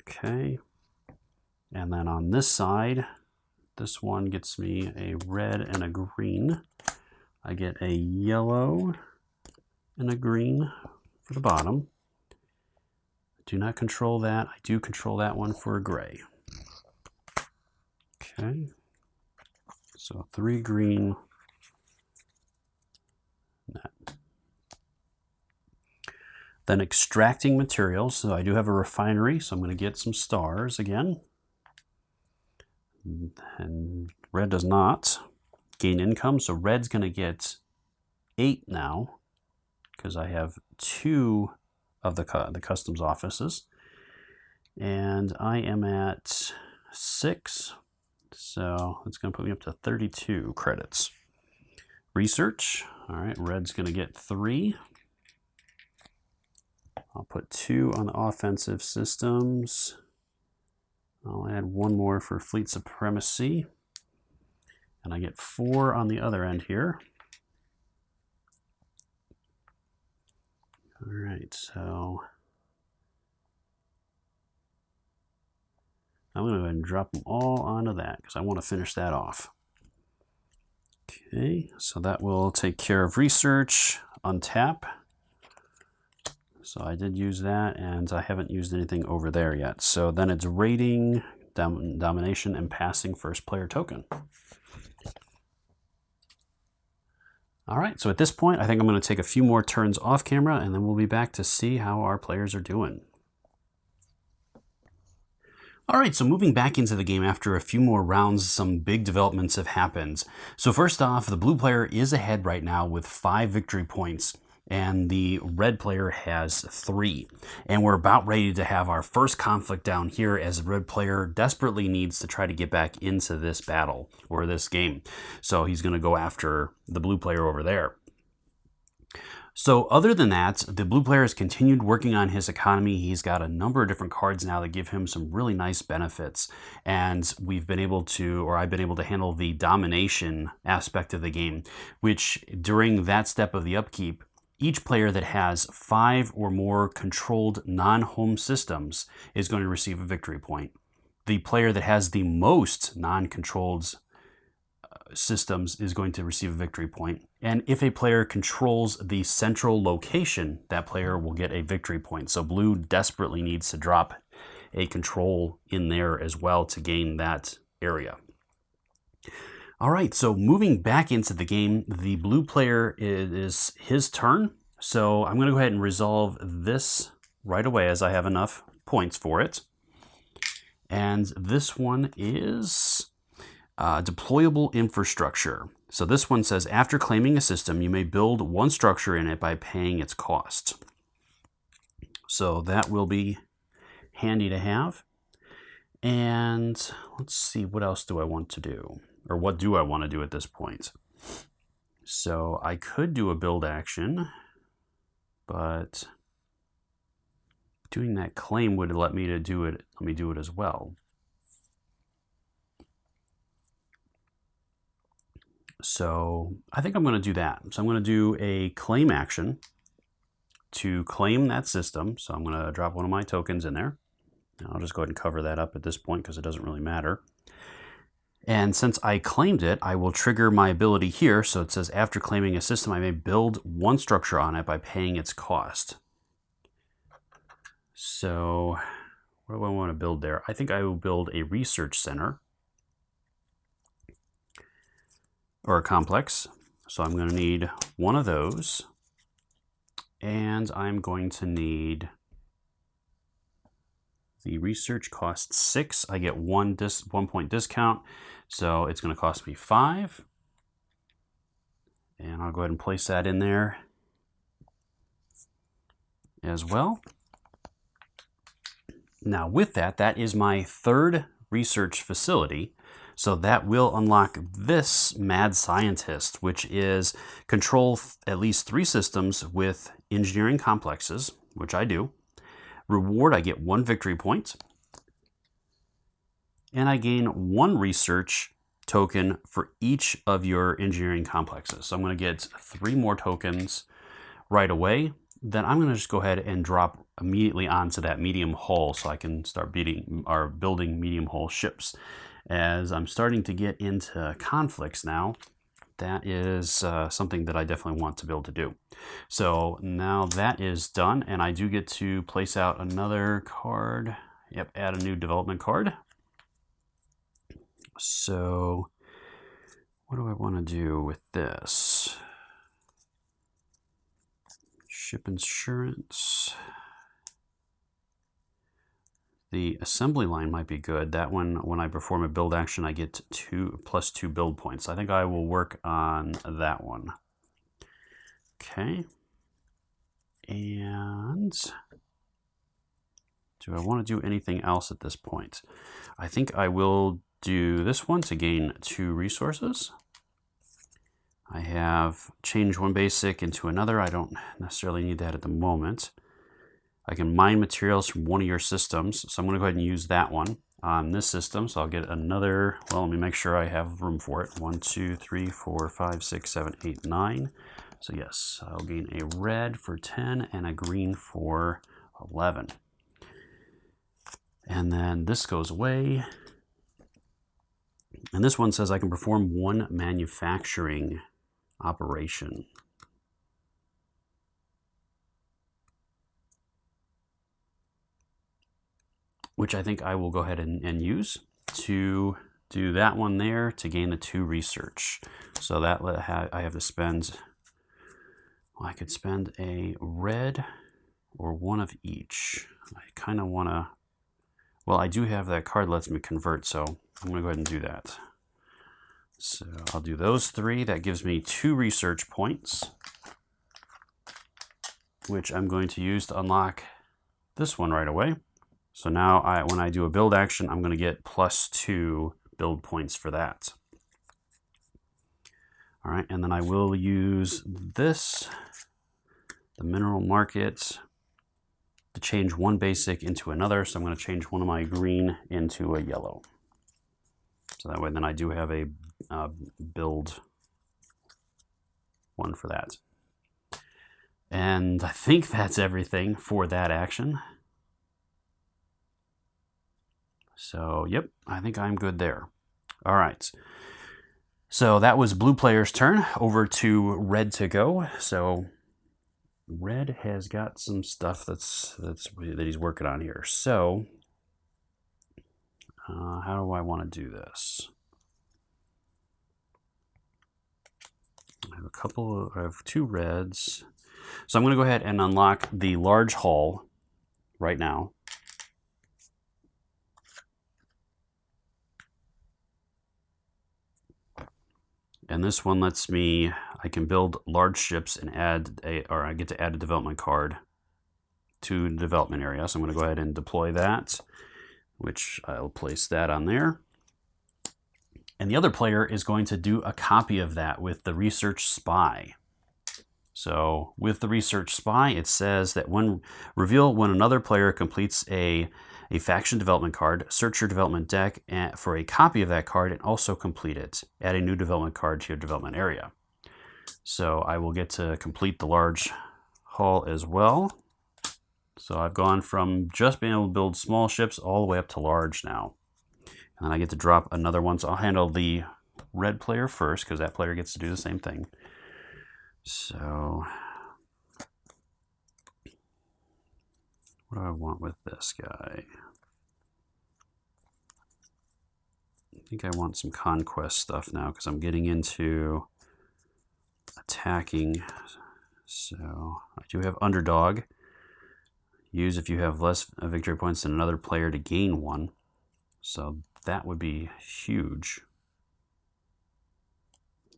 Okay. And then on this side, this one gets me a red and a green. I get a yellow and a green for the bottom. I do not control that. I do control that one for a gray. Okay. So 3 green. That. Then extracting materials. So I do have a refinery, so I'm going to get some stars again. And red does not gain income, so red's going to get 8 now because I have 2 of the customs offices. And I am at 6, so it's going to put me up to 32 credits. Research. All right, red's going to get 3. I'll put 2 on the offensive systems. I'll add 1 more for fleet supremacy. And I get 4 on the other end here. All right, so I'm going to go ahead and drop them all onto that because I want to finish that off. Okay, so that will take care of research, untap. So I did use that, and I haven't used anything over there yet. So then it's rating, domination, and passing first player token. All right, so at this point, I think I'm going to take a few more turns off camera, and then we'll be back to see how our players are doing. All right, so moving back into the game after a few more rounds, some big developments have happened. So first off, the blue player is ahead right now with 5 victory points, and the red player has 3. And we're about ready to have our first conflict down here as the red player desperately needs to try to get back into this battle or this game. So he's going to go after the blue player over there. So other than that, the blue player has continued working on his economy. He's got a number of different cards now that give him some really nice benefits. And we've been able to, or I've been able to handle the domination aspect of the game, which during that step of the upkeep, each player that has 5 or more controlled non-home systems is going to receive a victory point. The player that has the most non-controlled systems is going to receive a victory point. And if a player controls the central location, that player will get a victory point. So blue desperately needs to drop a control in there as well to gain that area. All right, so moving back into the game, the blue player is his turn. So I'm going to go ahead and resolve this right away as I have enough points for it. And this one is deployable infrastructure. So this one says, after claiming a system, you may build one structure in it by paying its cost. So that will be handy to have. And let's see, what else do I want to do? Or what do I want to do at this point? So I could do a build action, but doing that claim would let me do it as well. So I think I'm going to do that. So I'm going to do a claim action to claim that system. So I'm going to drop one of my tokens in there. And I'll just go ahead and cover that up at this point because it doesn't really matter. And since I claimed it, I will trigger my ability here. So it says, after claiming a system, I may build one structure on it by paying its cost. So what do I want to build there? I think I will build a research center or a complex. So I'm going to need one of those. And I'm going to need the research costs 6. I get 1 point discount. So it's going to cost me 5. And I'll go ahead and place that in there as well. Now with that, that is my third research facility. So that will unlock this mad scientist, which is control at least 3 systems with engineering complexes, which I do. Reward, I get 1 victory point. And I gain 1 research token for each of your engineering complexes. So I'm going to get 3 more tokens right away. Then I'm going to just go ahead and drop immediately onto that medium hull so I can start building medium hull ships. As I'm starting to get into conflicts now, that is something that I definitely want to be able to do. So now that is done, and I do get to place out another card. Yep, add a new development card. So what do I want to do with this? Ship insurance. The assembly line might be good. That one, when I perform a build action, I get +2 build points. I think I will work on that one. Okay. And do I want to do anything else at this point? I think I will do this one to gain 2 resources. I have changed 1 basic into another. I don't necessarily need that at the moment. I can mine materials from one of your systems. So I'm going to go ahead and use that one on this system. So I'll get another, well, let me make sure I have room for it. 1, 2, 3, 4, 5, 6, 7, 8, 9. So yes, I'll gain a red for 10 and a green for 11. And then this goes away. And this one says I can perform 1 manufacturing operation. Which I think I will go ahead and use to do that one there to gain the 2 research. So that I have to spend, well, I could spend a red or 1 of each. I kind of want to, well, I do have that card lets me convert, so I'm going to go ahead and do that. So I'll do those 3. That gives me 2 research points, which I'm going to use to unlock this one right away. So now when I do a build action, I'm going to get +2 build points for that. All right, and then I will use this, the mineral market, to change 1 basic into another. So I'm going to change one of my green into a yellow. So that way then I do have a build one for that. And I think that's everything for that action. So, yep, I think I'm good there. All right. So that was blue player's turn. Over to red to go. So red has got some stuff that he's working on here. So how do I want to do this? I have two reds. So I'm going to go ahead and unlock the large hall right now. And this one lets me, I can build large ships and I get to add a development card to the development area. So I'm going to go ahead and deploy that, which I'll place that on there. And the other player is going to do a copy of that with the Research Spy. So with the Research Spy, it says that when another player completes a faction development card, search your development deck for a copy of that card and also complete it. Add a new development card to your development area. So I will get to complete the large hull as well. So I've gone from just being able to build small ships all the way up to large now. And then I get to drop another one. So I'll handle the red player first because that player gets to do the same thing. So what do I want with this guy? I think I want some conquest stuff now because I'm getting into attacking. So I do have underdog. Use if you have less victory points than another player to gain one. So that would be huge.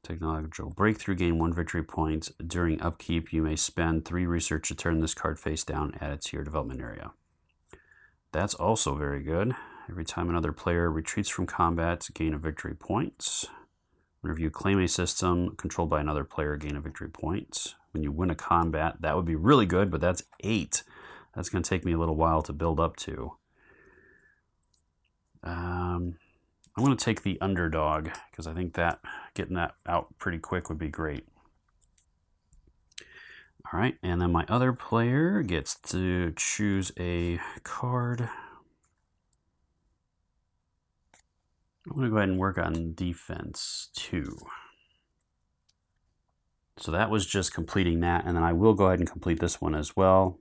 Technological breakthrough, gain 1 victory point. During upkeep, you may spend 3 research to turn this card face down, add it to your development area. That's also very good. Every time another player retreats from combat, gain a victory point. Whenever you claim a system controlled by another player, gain a victory point. When you win a combat, that would be really good, but that's 8. That's going to take me a little while to build up to. I'm going to take the underdog because I think that getting that out pretty quick would be great. All right, and then my other player gets to choose a card. I'm going to go ahead and work on defense 2. So that was just completing that, and then I will go ahead and complete this one as well.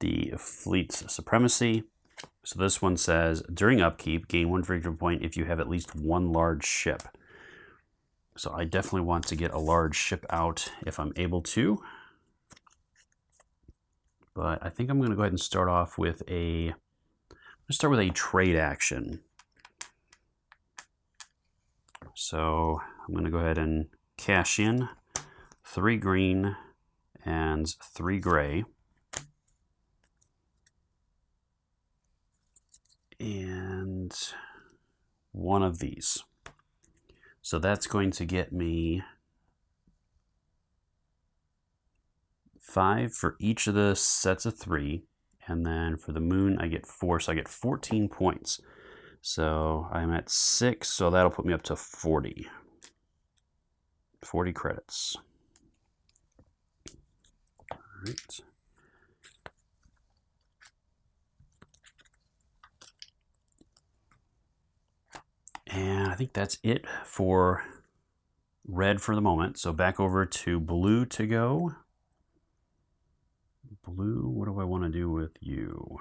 The fleet's supremacy. So this one says, during upkeep, gain 1 victory point if you have at least 1 large ship. So I definitely want to get a large ship out if I'm able to. But I think I'm going to go ahead and start off with a trade action. So I'm going to go ahead and cash in 3 green and 3 gray. And 1 of these. So that's going to get me 5 for each of the sets of 3. And then for the moon, I get 4. So I get 14 points. So I'm at 6. So that'll put me up to 40. 40 credits. All right. And I think that's it for red for the moment. So back over to blue to go. Blue, what do I want to do with you?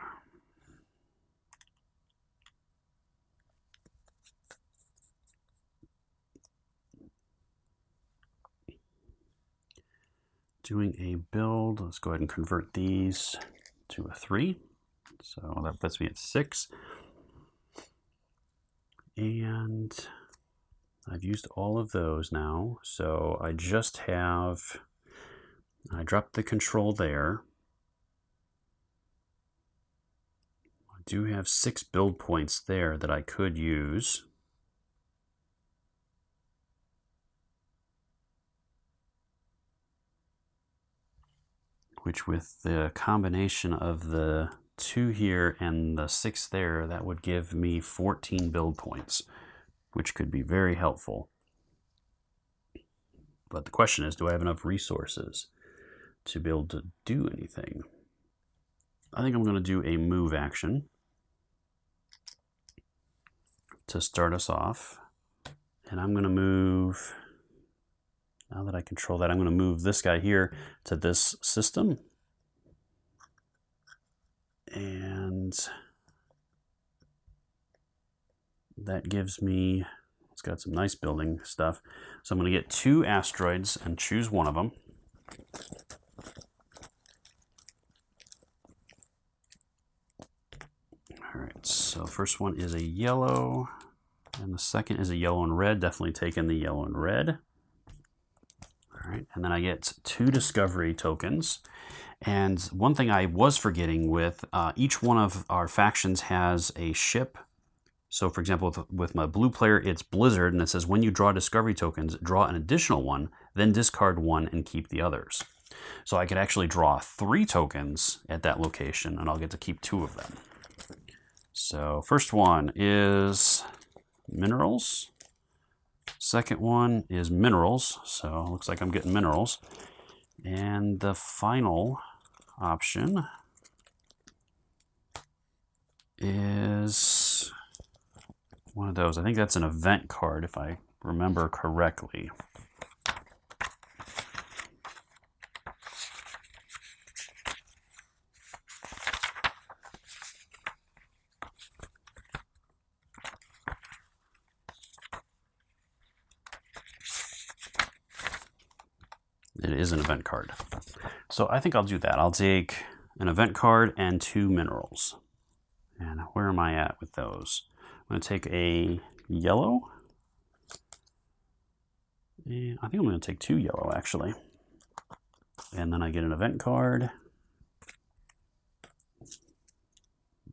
Doing a build. Let's go ahead and convert these to a 3. So that puts me at 6. And I've used all of those now. So I dropped the control there. I do have 6 build points there that I could use. Which with the combination of the 2 here and the 6 there, that would give me 14 build points, which could be very helpful. But the question is, do I have enough resources to be able to do anything? I think I'm going to do a move action to start us off. And I'm going to move Now that I control that, I'm going to move this guy here to this system. And that gives me, it's got some nice building stuff. So I'm going to get 2 asteroids and choose one of them. All right, so first one is a yellow, and the second is a yellow and red. Definitely taking the yellow and red. All right, and then I get 2 discovery tokens. And one thing I was forgetting with each one of our factions has a ship. So for example, with my blue player, it's Blizzard, and it says when you draw discovery tokens, draw an additional one, then discard one and keep the others. So I could actually draw 3 tokens at that location, and I'll get to keep 2 of them. So first one is minerals. Second one is minerals, so it looks like I'm getting minerals. And the final option is one of those. I think that's an event card, if I remember correctly. It is an event card. So I think I'll do that. I'll take an event card and 2 minerals. And where am I at with those? I'm going to take a yellow. And I think I'm going to take 2 yellow, actually. And then I get an event card.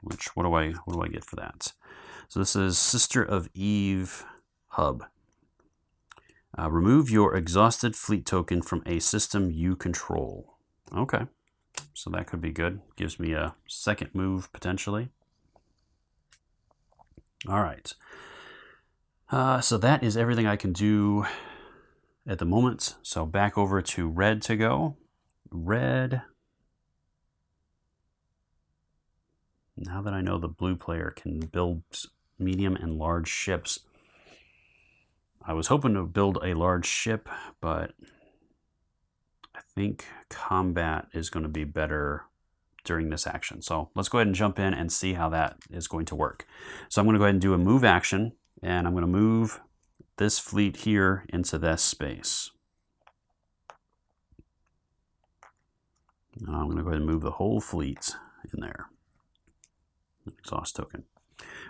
Which, what do I get for that? So this is Sister of Eve Hub. Remove your exhausted fleet token from a system you control. Okay, so that could be good. Gives me a second move, potentially. All right. So that is everything I can do at the moment. So back over to red to go. Red. Now that I know the blue player can build medium and large ships, I was hoping to build a large ship, but I think combat is going to be better during this action. So let's go ahead and jump in and see how that is going to work. So I'm going to go ahead and do a move action, and I'm going to move this fleet here into this space. Now I'm going to go ahead and move the whole fleet in there. Exhaust token.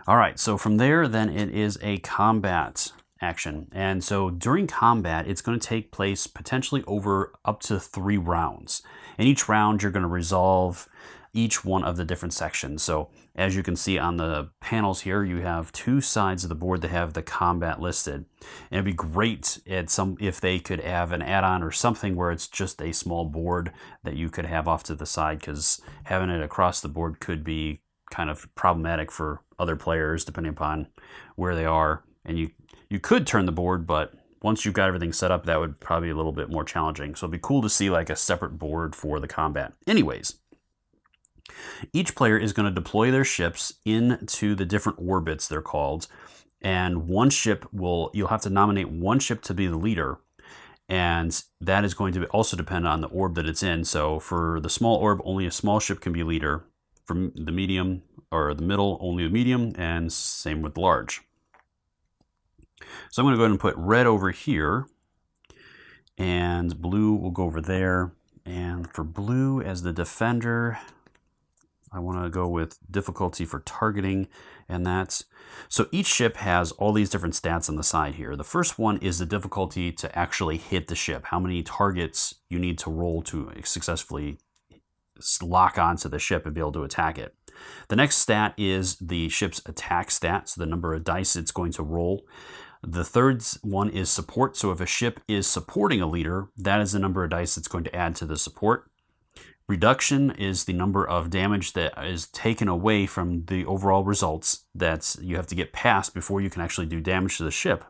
All right, so from there, then it is a combat action. And so during combat, it's going to take place potentially over up to 3 rounds. In each round, you're going to resolve each one of the different sections. So as you can see on the panels here, you have 2 sides of the board that have the combat listed. And it'd be great if they could have an add-on or something where it's just a small board that you could have off to the side, because having it across the board could be kind of problematic for other players depending upon where they are. And you could turn the board, but once you've got everything set up, that would probably be a little bit more challenging. So it'd be cool to see like a separate board for the combat. Anyways, each player is going to deploy their ships into the different orbits, they're called. And one ship you'll have to nominate one ship to be the leader. And that is going to also depend on the orb that it's in. So for the small orb, only a small ship can be leader. For the medium or the middle, only the medium, and same with large. So I'm going to go ahead and put red over here, and blue will go over there. And for blue as the defender, I want to go with difficulty for targeting, and that's, so each ship has all these different stats on the side here. The first one is the difficulty to actually hit the ship, how many targets you need to roll to successfully lock onto the ship and be able to attack it. The next stat is the ship's attack stat, so the number of dice it's going to roll. The third one is support, so if a ship is supporting a leader, that is the number of dice it's going to add to the support. Reduction is the number of damage that is taken away from the overall results that you have to get past before you can actually do damage to the ship.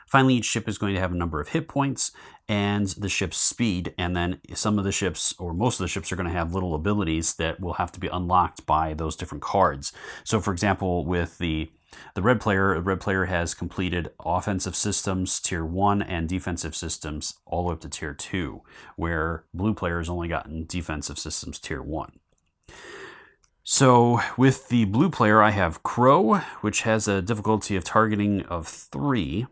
Finally, each ship is going to have a number of hit points and the ship's speed, and then some of the ships, or most of the ships, are going to have little abilities that will have to be unlocked by those different cards. So for example, with the The red player has completed offensive systems tier 1 and defensive systems all the way up to tier 2, where blue player has only gotten defensive systems tier 1. So with the blue player, I have Crow, which has a difficulty of targeting of 3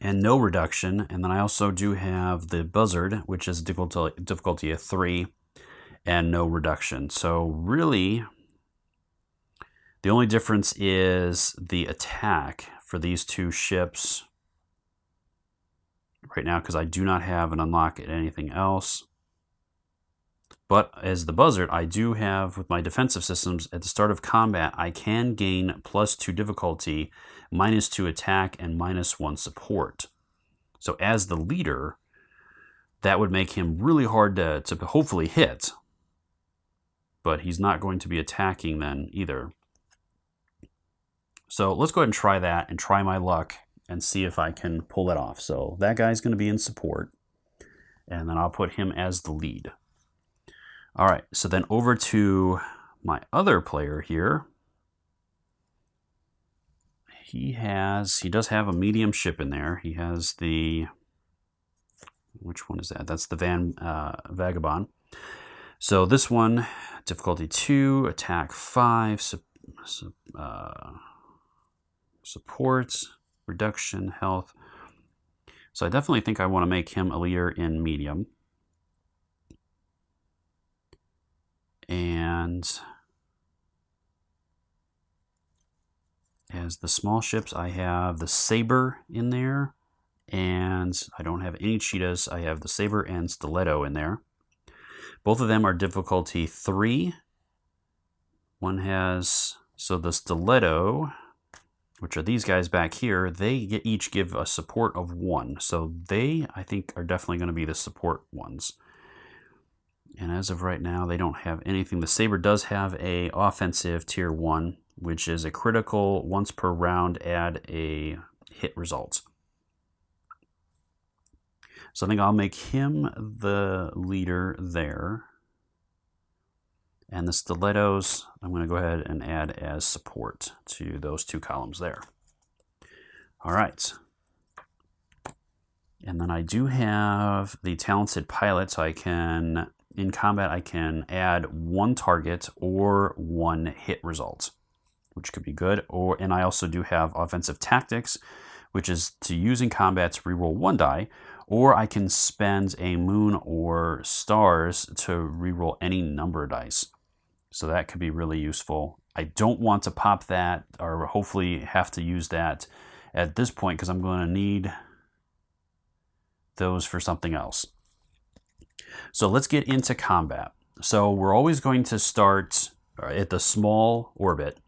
and no reduction. And then I also do have the Buzzard, which is a difficulty of 3 and no reduction. So really, the only difference is the attack for these two ships right now, because I do not have an unlock at anything else. But as the Buzzard, I do have, with my defensive systems, at the start of combat, I can gain +2 difficulty, -2 attack, and -1 support. So as the leader, that would make him really hard to hopefully hit. But he's not going to be attacking then either. So let's go ahead and try that and try my luck and see if I can pull that off. So that guy's going to be in support, and then I'll put him as the lead. All right, so then over to my other player here. He does have a medium ship in there. He has the, which one is that? That's the Vagabond. So this one, difficulty 2, attack 5, support, reduction, health. So I definitely think I want to make him a leader in medium. And as the small ships, I have the Saber in there, and I don't have any cheetahs. I have the Saber and Stiletto in there. Both of them are difficulty 3. One has, so the Stiletto, which are these guys back here, they each give a support of 1. So they, I think, are definitely going to be the support ones. And as of right now, they don't have anything. The Saber does have a offensive tier 1, which is a critical once per round, add a hit result. So I think I'll make him the leader there. And the Stilettos, I'm going to go ahead and add as support to those 2 columns there. All right. And then I do have the Talented Pilot, so I can, in combat, I can add 1 target or 1 hit result, which could be good. And I also do have Offensive Tactics, which is to use in combat to reroll 1 die, or I can spend a moon or stars to reroll any number of dice. So that could be really useful. I don't want to pop that, or hopefully have to use that at this point, because I'm going to need those for something else. So let's get into combat. So we're always going to start at the small orbit,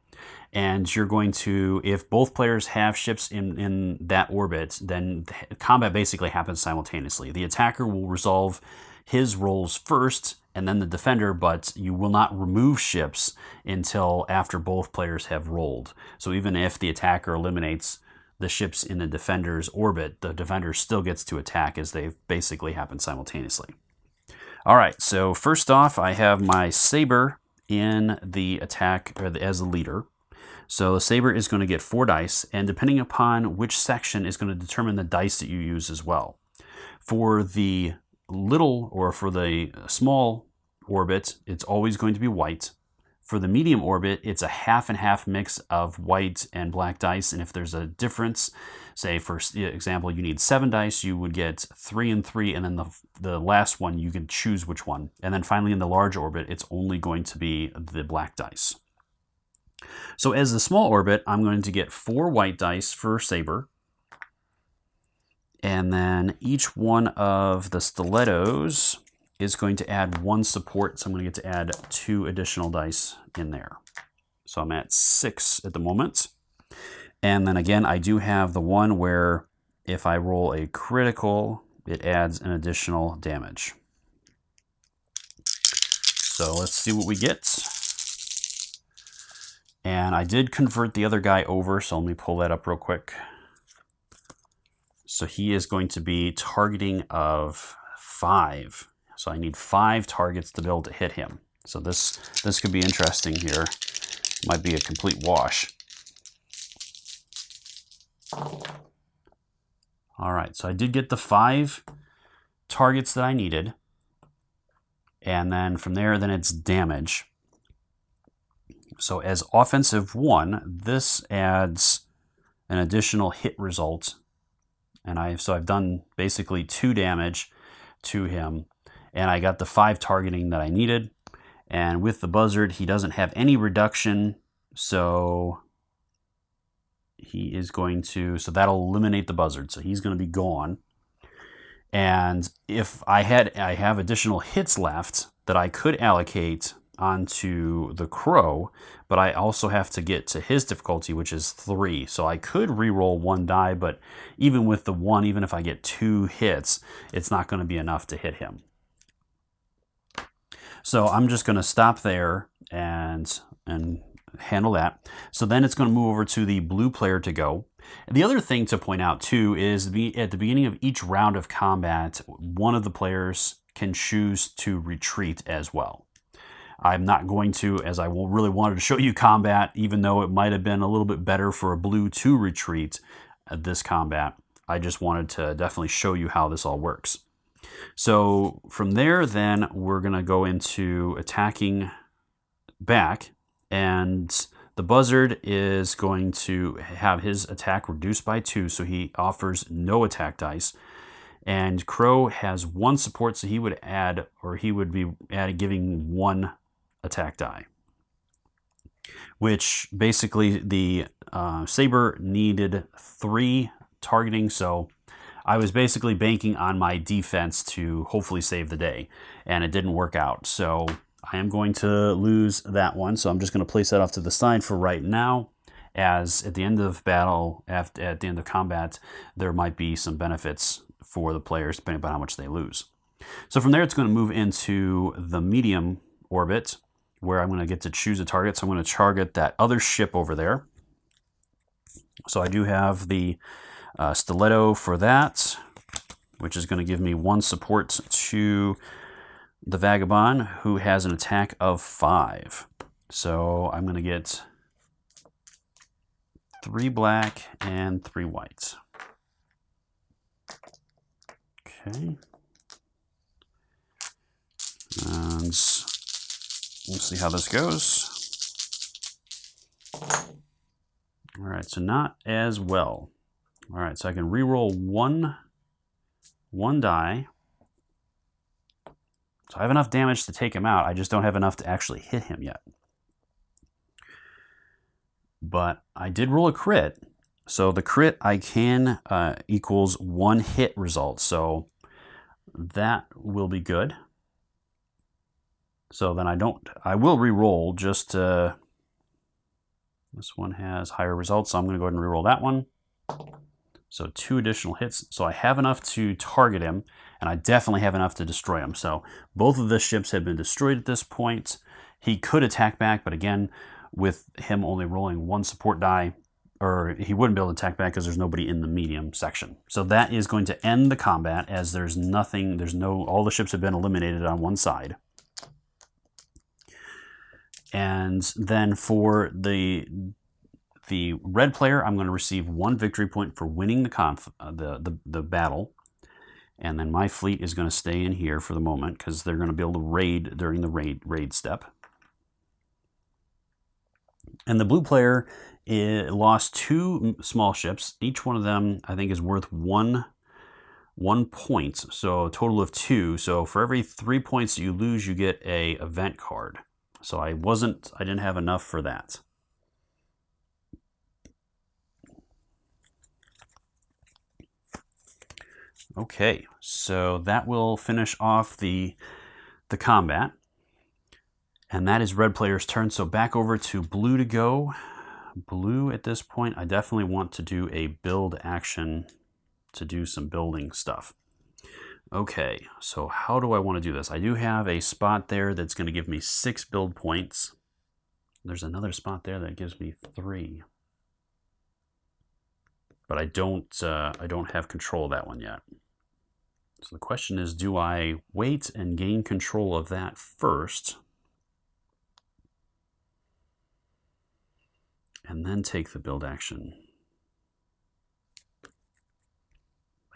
and you're going to, if both players have ships in that orbit, then combat basically happens simultaneously. The attacker will resolve his rolls first, and then the defender, but you will not remove ships until after both players have rolled. So even if the attacker eliminates the ships in the defender's orbit, the defender still gets to attack, as they basically happen simultaneously. All right, so first off, I have my Saber in the attack, or as the leader. So the Saber is going to get 4 dice, and depending upon which section is going to determine the dice that you use as well. For the little, or for the small orbit, it's always going to be white. For the medium orbit, it's a half and half mix of white and black dice, and if there's a difference, say for example, you need 7 dice, you would get 3 and 3, and then the last one, you can choose which one. And then finally in the large orbit, it's only going to be the black dice. So as the small orbit, I'm going to get 4 white dice for Saber, and then each one of the Stilettos is going to add 1 support, so I'm going to get to add 2 additional dice in there. So I'm at 6 at the moment. And then again, I do have the one where if I roll a critical, it adds an additional damage. So let's see what we get. And I did convert the other guy over, so let me pull that up real quick. So he is going to be targeting of 5. So I need 5 targets to be able to hit him. So this could be interesting here. Might be a complete wash. All right, so I did get the 5 targets that I needed. And then from there, then it's damage. So as offensive 1, this adds an additional hit result. And I've done basically 2 damage to him. And I got the 5 targeting that I needed. And with the buzzard, he doesn't have any reduction. So he is going to, so that'll eliminate the buzzard. So he's going to be gone. And if I have additional hits left that I could allocate onto the crow, but I also have to get to his difficulty, which is 3. So I could reroll 1 die, but even with the 1, even if I get 2 hits, it's not going to be enough to hit him. So I'm just going to stop there and handle that. So then it's going to move over to the blue player to go. And the other thing to point out too is at the beginning of each round of combat, one of the players can choose to retreat as well. I'm not going to, as I really wanted to show you combat, even though it might have been a little bit better for a blue to retreat at this combat. I just wanted to definitely show you how this all works. So from there, then we're going to go into attacking back, and the buzzard is going to have his attack reduced by 2, so he offers no attack dice. And Crow has 1 support, so he would add, or he would be giving 1 attack die. Which basically the Saber needed 3 targeting, so I was basically banking on my defense to hopefully save the day, and it didn't work out. So I am going to lose that one, so I'm just going to place that off to the side for right now, as at the end of battle, at the end of combat, there might be some benefits for the players depending on how much they lose. So from there, it's going to move into the medium orbit, where I'm going to get to choose a target. So I'm going to target that other ship over there. So I do have the stiletto for that, which is going to give me 1 support to the Vagabond, who has an attack of 5. So I'm going to get 3 black and 3 white. Okay. And we'll see how this goes. All right, so not as well. All right, so I can reroll one die. So I have enough damage to take him out. I just don't have enough to actually hit him yet. But I did roll a crit. So the crit I can equals 1 hit result. So that will be good. So then I will re-roll just this one has higher results, so I'm going to go ahead and re-roll that one. So 2 additional hits. So I have enough to target him, and I definitely have enough to destroy him. So both of the ships have been destroyed at this point. He could attack back, but again, with him only rolling 1 support die, or he wouldn't be able to attack back because there's nobody in the medium section. So that is going to end the combat, as there's nothing, all the ships have been eliminated on one side. And then for the red player, I'm going to receive 1 victory point for winning the battle. And then my fleet is going to stay in here for the moment, because they're going to be able to raid during the raid step. And the blue player lost 2 small ships. Each one of them, I think, is worth 1 point. So a total of 2. So for every 3 points that you lose, you get a event card. So I didn't have enough for that. Okay, so that will finish off the combat. And that is red player's turn. So back over to blue to go. Blue at this point, I definitely want to do a build action to do some building stuff. Okay, so how do I want to do this? I do have a spot there that's going to give me 6 build points. There's another spot there that gives me 3. But I don't have control of that one yet. So the question is, do I wait and gain control of that first, and then take the build action?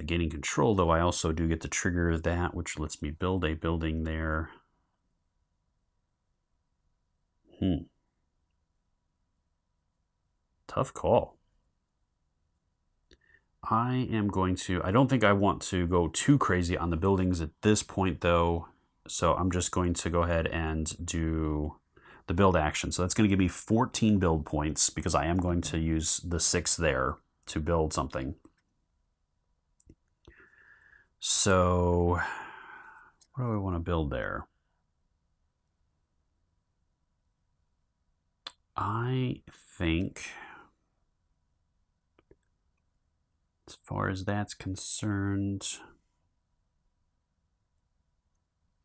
By gaining control, though, I also do get to trigger that, which lets me build a building there. Tough call. I don't think I want to go too crazy on the buildings at this point, though. So I'm just going to go ahead and do the build action. So that's going to give me 14 build points because I am going to use the 6 there to build something. So what do I want to build there? I think, as far as that's concerned,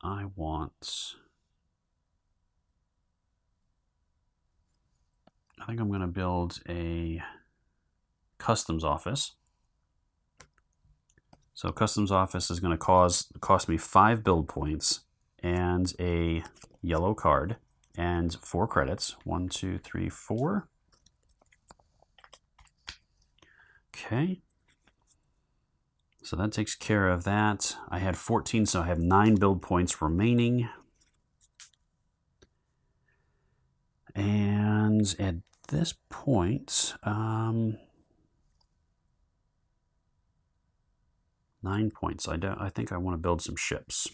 I think I'm going to build a customs office. So customs office is going to cost me 5 build points and a yellow card and 4 credits. 1, 2, 3, 4. Okay. So that takes care of that. I had 14, so I have 9 build points remaining. And at this point, 9 points. I think I want to build some ships.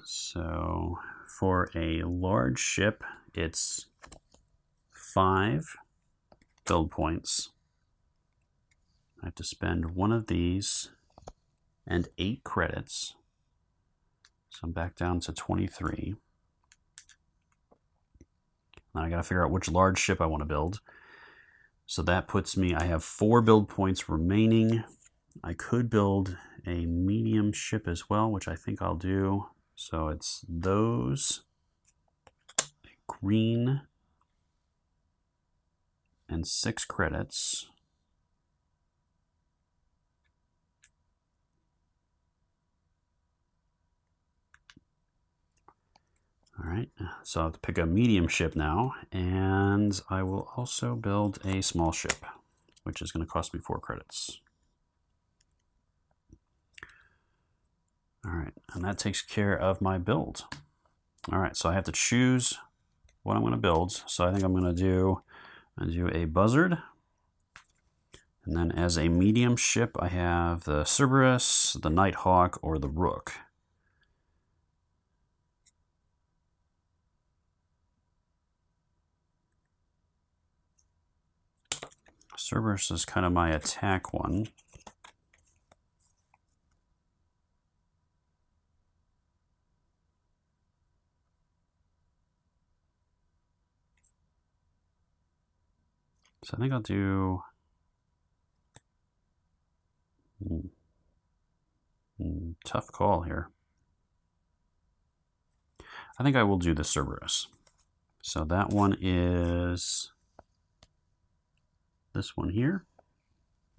So for a large ship, it's 5 build points. I have to spend 1 of these and 8 credits. So I'm back down to 23. Now I got to figure out which large ship I want to build. So that puts me, I have 4 build points remaining. I could build a medium ship as well, which I think I'll do. So it's those, green, and 6 credits. All right, so I have to pick a medium ship now, and I will also build a small ship, which is going to cost me 4 credits. All right, and that takes care of my build. All right, so I have to choose what I'm going to build. So I think I'm going to do a buzzard. And then as a medium ship, I have the Cerberus, the Nighthawk, or the Rook. Cerberus is kind of my attack one. So I think I'll do tough call here. I think I will do the Cerberus. So that one is this one here.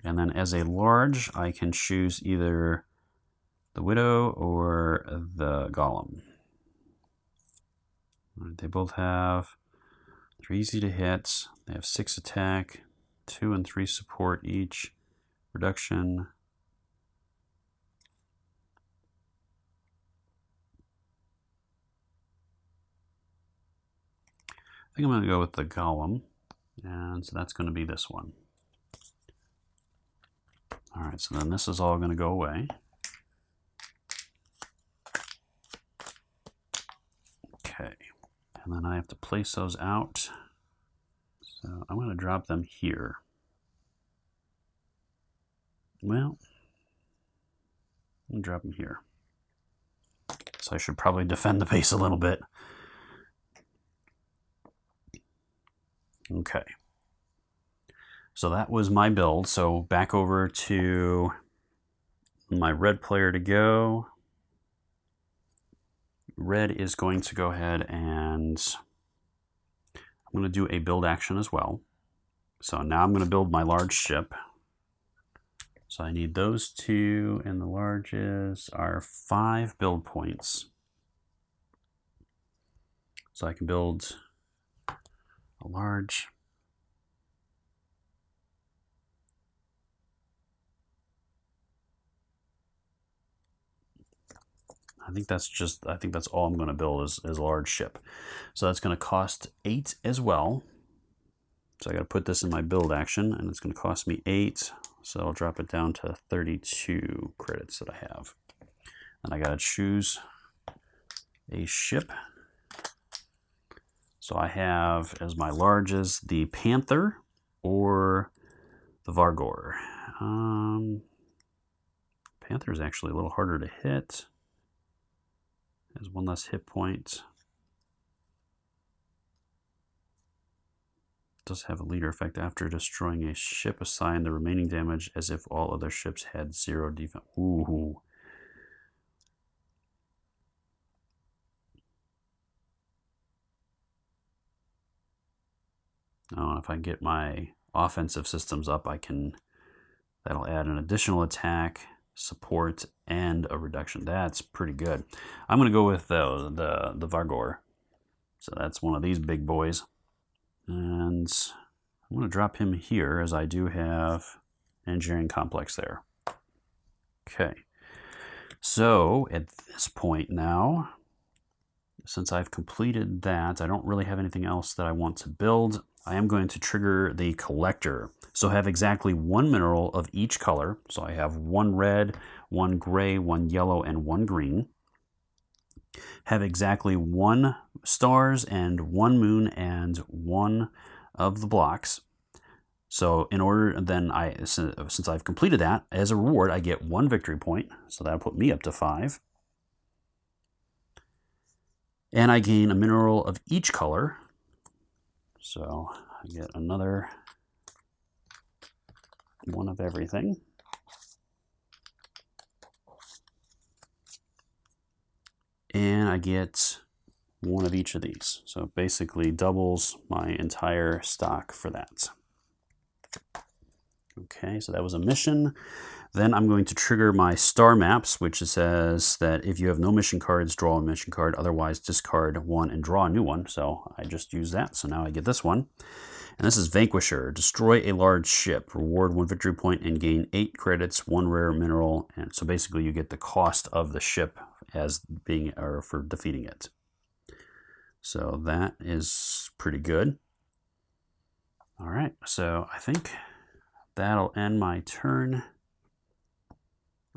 And then as a large, I can choose either the Widow or the Golem. They both have, they're easy to hit. They have 6 attack, 2 and 3 support each. Reduction. I think I'm going to go with the Golem. And so that's going to be this one. All right, so then this is all going to go away. Okay, and then I have to place those out. So I'm going to drop them here. Well, I'm going to drop them here. So I should probably defend the base a little bit. Okay. So that was my build. So back over to my red player to go. Red is going to go ahead and I'm going to do a build action as well. So now I'm going to build my large ship. So I need those 2, and the larges are 5 build points. So I can build a large. I think that's all I'm going to build is a large ship. So that's going to cost 8 as well. So I got to put this in my build action, and it's going to cost me 8. So I'll drop it down to 32 credits that I have. And I got to choose a ship. So I have as my largest the Panther or the Vargor. Panther is actually a little harder to hit. Has one less hit point. Does have a leader effect after destroying a ship. Assign the remaining damage as if all other ships had 0 defense. Ooh. Oh, if I get my offensive systems up, that'll add an additional attack, support, and a reduction. That's pretty good. I'm going to go with the Vargor. So that's one of these big boys. And I'm going to drop him here as I do have engineering complex there. Okay. So at this point now, since I've completed that, I don't really have anything else that I want to build. I am going to trigger the collector. So have exactly 1 mineral of each color. So I have 1 red, 1 gray, 1 yellow, and 1 green. Have exactly 1 stars and 1 moon and 1 of the blocks. So in order, then since I've completed that, as a reward, I get 1 victory point. So that'll put me up to 5. And I gain a mineral of each color. So I get another 1 of everything. And I get 1 of each of these. So it basically doubles my entire stock for that. Okay, so that was a mission. Then I'm going to trigger my star maps, which says that if you have no mission cards, draw a mission card. Otherwise, discard 1 and draw a new one. So I just use that. So now I get this one. And this is Vanquisher. Destroy a large ship. Reward 1 victory point and gain 8 credits, 1 rare mineral. And so basically you get the cost of the ship as being, or for defeating it. So that is pretty good. All right, so I think that'll end my turn.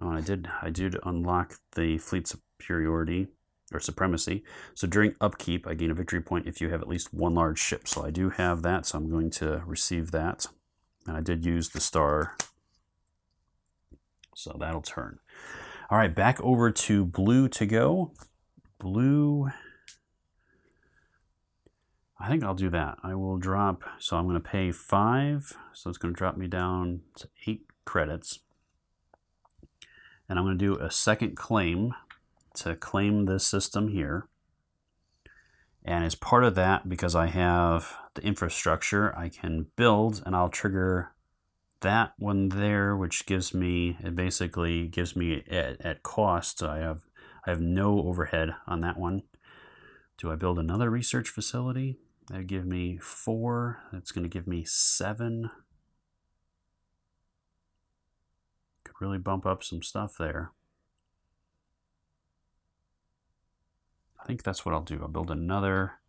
Oh, and I did unlock the fleet superiority or supremacy. So during upkeep, I gain a victory point if you have at least 1 large ship. So I do have that, so I'm going to receive that. And I did use the star, so that'll turn. All right, back over to blue to go. Blue, I think I'll do that. I will drop, so I'm going to pay 5. So it's going to drop me down to 8 credits. And I'm going to do a second claim to claim this system here. And as part of that, because I have the infrastructure, I can build, and I'll trigger that one there, which gives me, it basically gives me at cost. So I have no overhead on that one. Do I build another research facility? That'd give me 4. That's going to give me 7. Could really bump up some stuff there. I think that's what I'll do. I'll build another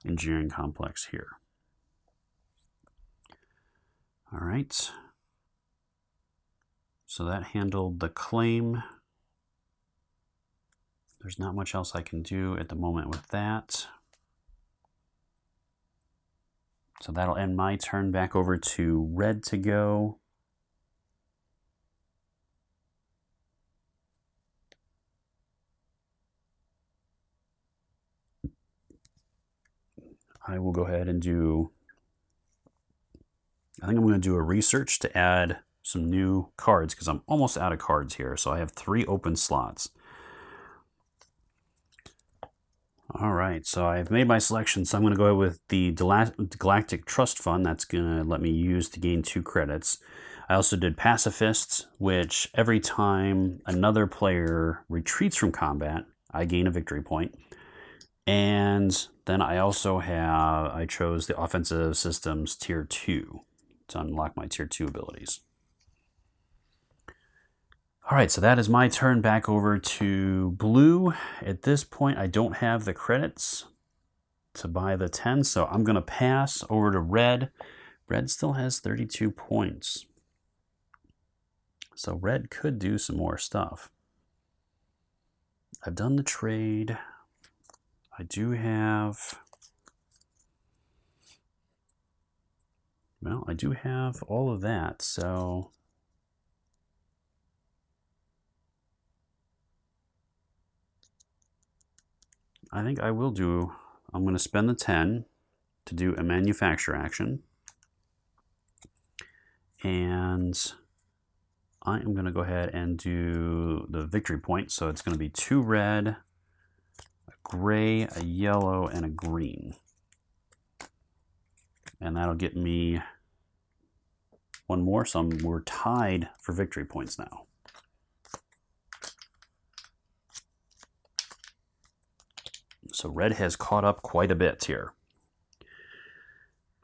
engineering complex here. All right. So that handled the claim. There's not much else I can do at the moment with that. So that'll end my turn. Back over to red to go. I will go ahead and do, I think I'm going to do a research to add some new cards because I'm almost out of cards here. So I have 3 open slots. All right, so I've made my selection. So I'm going to go ahead with the Galactic Trust Fund. That's going to let me use to gain 2 credits. I also did Pacifists, which every time another player retreats from combat, I gain a victory point. And then I also I chose the offensive systems tier 2 to unlock my tier 2 abilities. All right, so that is my turn. Back over to blue. At this point, I don't have the credits to buy the 10, so I'm going to pass over to red. Red still has 32 points. So red could do some more stuff. I've done the trade. I do have... Well, I do have all of that, so... I think I will do... I'm going to spend the 10 to do a manufacture action. And I am going to go ahead and do the victory point. So it's going to be 2 red, a gray, a yellow, and a green. And that'll get me one more, so we're tied for victory points now. So red has caught up quite a bit here.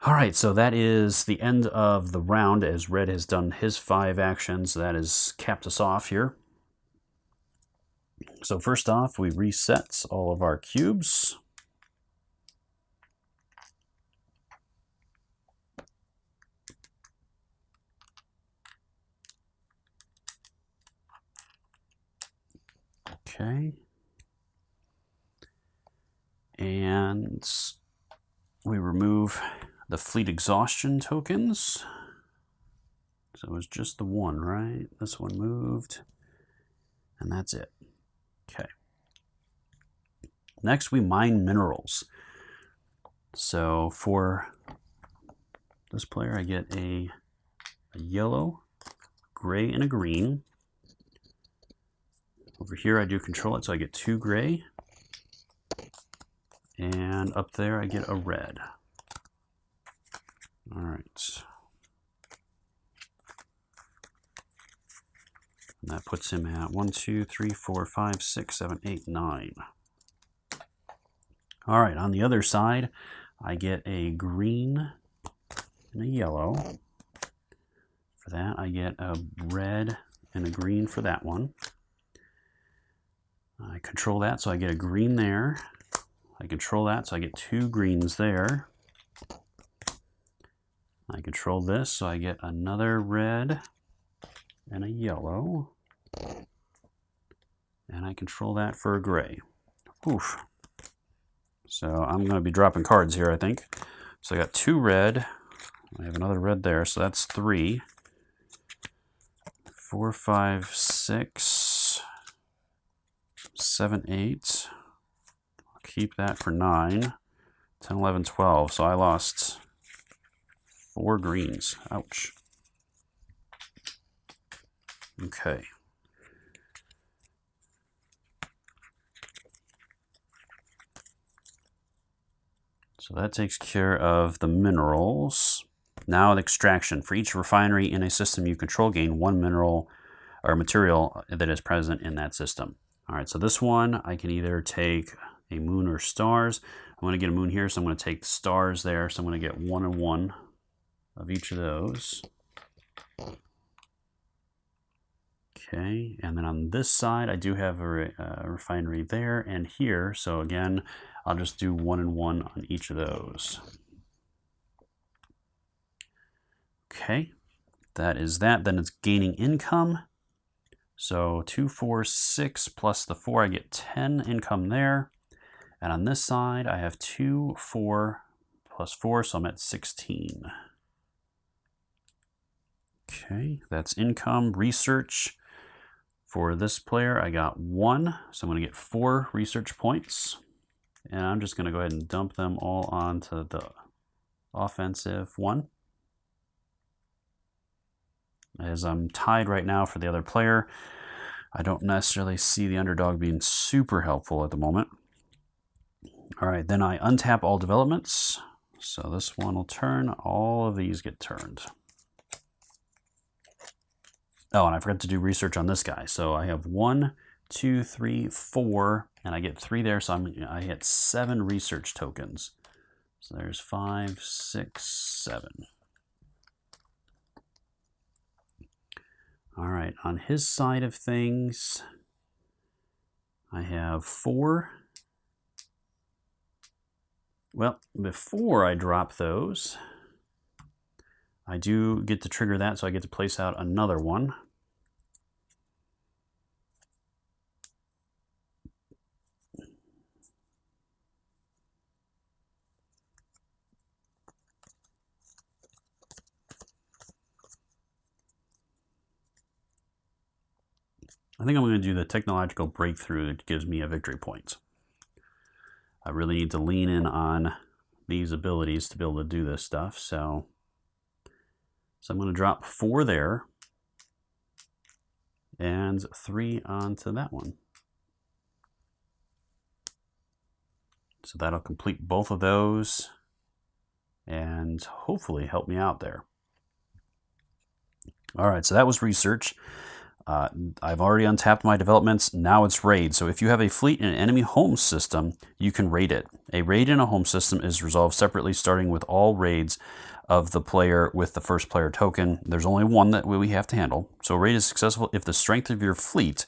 All right, so that is the end of the round as red has done his 5 actions. That has capped us off here. So first off, we reset all of our cubes. Okay. And we remove the fleet exhaustion tokens. So it was just the one, right? This one moved, and that's it. Okay. Next, we mine minerals. So for this player, I get a yellow, gray, and a green. Over here, I do control it, so I get 2 gray. And up there, I get a red. All right. And that puts him at 1, 2, 3, 4, 5, 6, 7, 8, 9. All right, on the other side, I get a green and a yellow. For that, I get a red and a green for that one. I control that, so I get a green there. I control that, so I get 2 greens there. I control this, so I get another red and a yellow. And I control that for a gray. Oof. So I'm going to be dropping cards here, I think. So I got 2 red. I have another red there, so that's 3. 4, 5, 6, 7, 8. I'll keep that for 9. 10, 11, 12. So I lost 4 greens. Ouch. Okay. So that takes care of the minerals. Now an extraction. For each refinery in a system you control, gain 1 mineral or material that is present in that system. All right, so this one, I can either take a moon or stars. I'm going to get a moon here, so I'm going to take the stars there. So I'm going to get 1 and 1 of each of those. Okay, and then on this side, I do have a refinery there and here. So again, I'll just do 1 and 1 on each of those. Okay, that is that. Then it's gaining income. So 2, 4, 6 plus the 4, I get 10 income there. And on this side, I have 2, 4 plus 4, so I'm at 16. Okay, that's income. Research. For this player, I got 1, so I'm going to get 4 research points. And I'm just going to go ahead and dump them all onto the offensive one. As I'm tied right now for the other player, I don't necessarily see the underdog being super helpful at the moment. All right, then I untap all developments. So this one will turn. All of these get turned. Oh, and I forgot to do research on this guy. So I have 1, 2, 3, 4 And I get 3 there, so I get 7 research tokens. So there's 5, 6, 7. All right, on his side of things, I have 4. Well, before I drop those, I do get to trigger that, so I get to place out another one. I think I'm going to do the technological breakthrough that gives me a victory point. I really need to lean in on these abilities to be able to do this stuff. So I'm going to drop 4 there and 3 onto that one. So that'll complete both of those and hopefully help me out there. All right, so that was research. I've already untapped my developments. Now it's raid. So if you have a fleet in an enemy home system, you can raid it. A raid in a home system is resolved separately, starting with all raids of the player with the first player token. There's only one that we have to handle. So a raid is successful if the strength of your fleet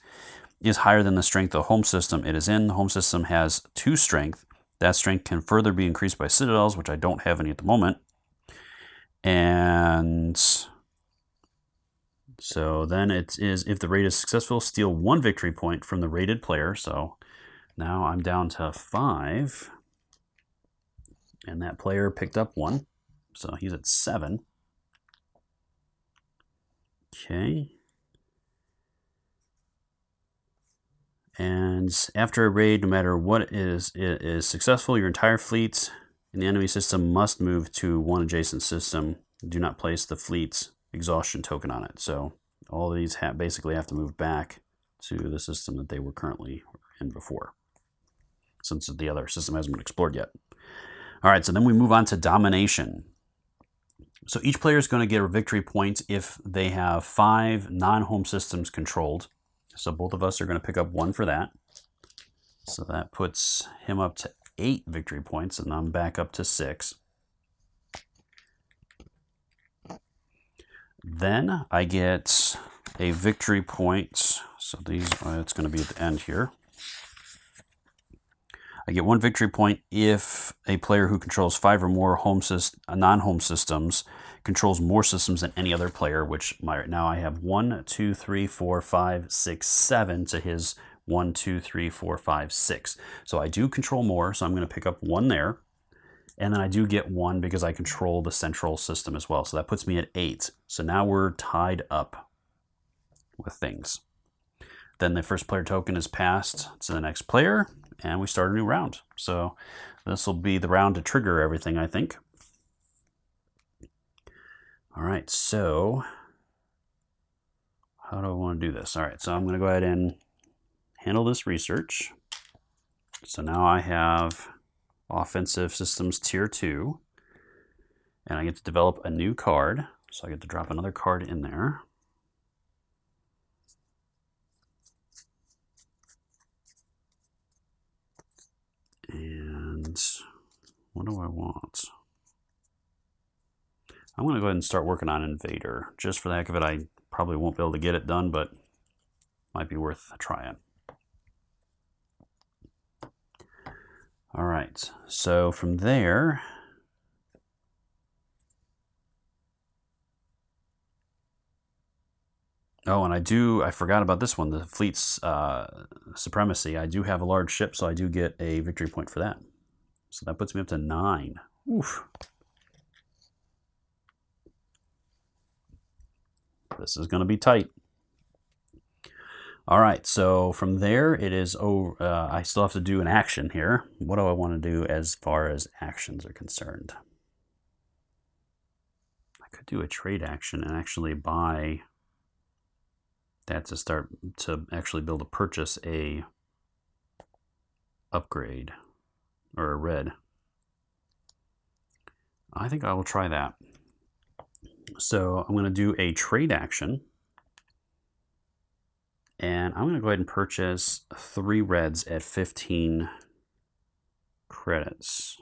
is higher than the strength of the home system it is in. The home system has 2 strength. That strength can further be increased by citadels, which I don't have any at the moment. And so then it is, if the raid is successful, steal 1 victory point from the raided player. So now I'm down to 5. And that player picked up 1. So he's at 7. Okay. And after a raid, no matter what it is successful, your entire fleet in the enemy system must move to one adjacent system. Do not place the fleet's exhaustion token on it. So all of these basically have to move back to the system that they were currently in before, since the other system hasn't been explored yet. All right, so then we move on to domination. So each player is going to get a victory point if they have 5 non-home systems controlled. So both of us are going to pick up 1 for that. So that puts him up to 8 victory points, and I'm back up to 6. Then I get a victory point. So these, it's going to be at the end here. I get 1 victory point if a player who controls 5 or more non-home systems controls more systems than any other player, which now I have 1, 2, 3, 4, 5, 6, 7 to his 1, 2, 3, 4, 5, 6. So I do control more, so I'm going to pick up 1 there. And then I do get 1 because I control the central system as well. So that puts me at 8. So now we're tied up with things. Then the first player token is passed to the next player, and we start a new round. So this will be the round to trigger everything, I think. All right, so how do I want to do this? All right, so I'm going to go ahead and handle this research. So now I have Offensive Systems Tier 2, and I get to develop a new card. So I get to drop another card in there. And what do I want? I'm going to go ahead and start working on Invader. Just for the heck of it, I probably won't be able to get it done, but might be worth trying. All right, so from there, oh, and I forgot about this one, the fleet's supremacy. I do have a large ship, so I do get a victory point for that. So that puts me up to 9. Oof. This is going to be tight. All right, so from there, it is, I still have to do an action here. What do I want to do as far as actions are concerned? I could do a trade action and actually buy that to actually be able to purchase a upgrade or a red. I think I will try that. So I'm going to do a trade action. And I'm going to go ahead and purchase 3 reds at 15 credits.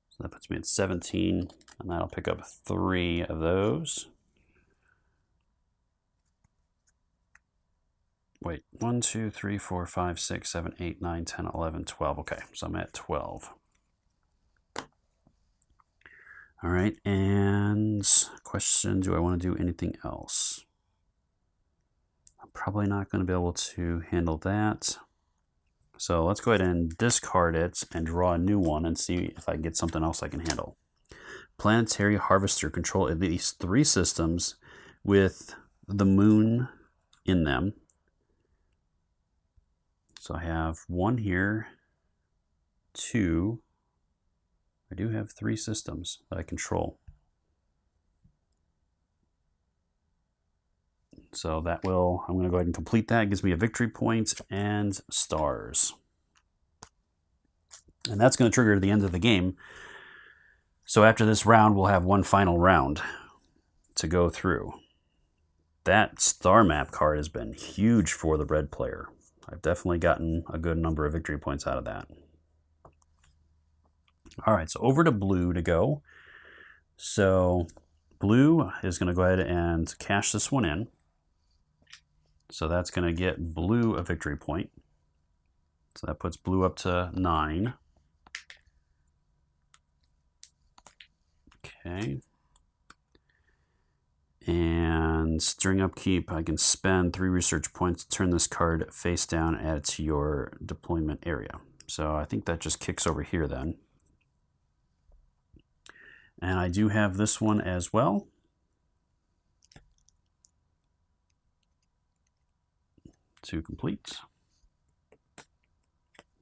So that puts me at 17, and that'll pick up 3 of those. Wait, 1, 2, 3, 4, 5, 6, 7, 8, 9, 10, 11, 12. Okay, so I'm at 12. All right, and question, do I want to do anything else? I'm probably not going to be able to handle that. So let's go ahead and discard it and draw a new one and see if I can get something else I can handle. Planetary Harvester control at least 3 systems with the moon in them. So I have 1 here, 2. I do have 3 systems that I control. So that will, I'm going to go ahead and complete that. It gives me a victory point and stars. And that's going to trigger the end of the game. So after this round, we'll have one final round to go through. That star map card has been huge for the red player. I've definitely gotten a good number of victory points out of that. All right, so over to blue to go. So blue is going to go ahead and cash this one in. So that's going to get blue a victory point. So that puts blue up to 9. Okay. And during upkeep, I can spend 3 research points to turn this card face down, add it to your deployment area. So I think that just kicks over here then. And I do have this one as well. To complete.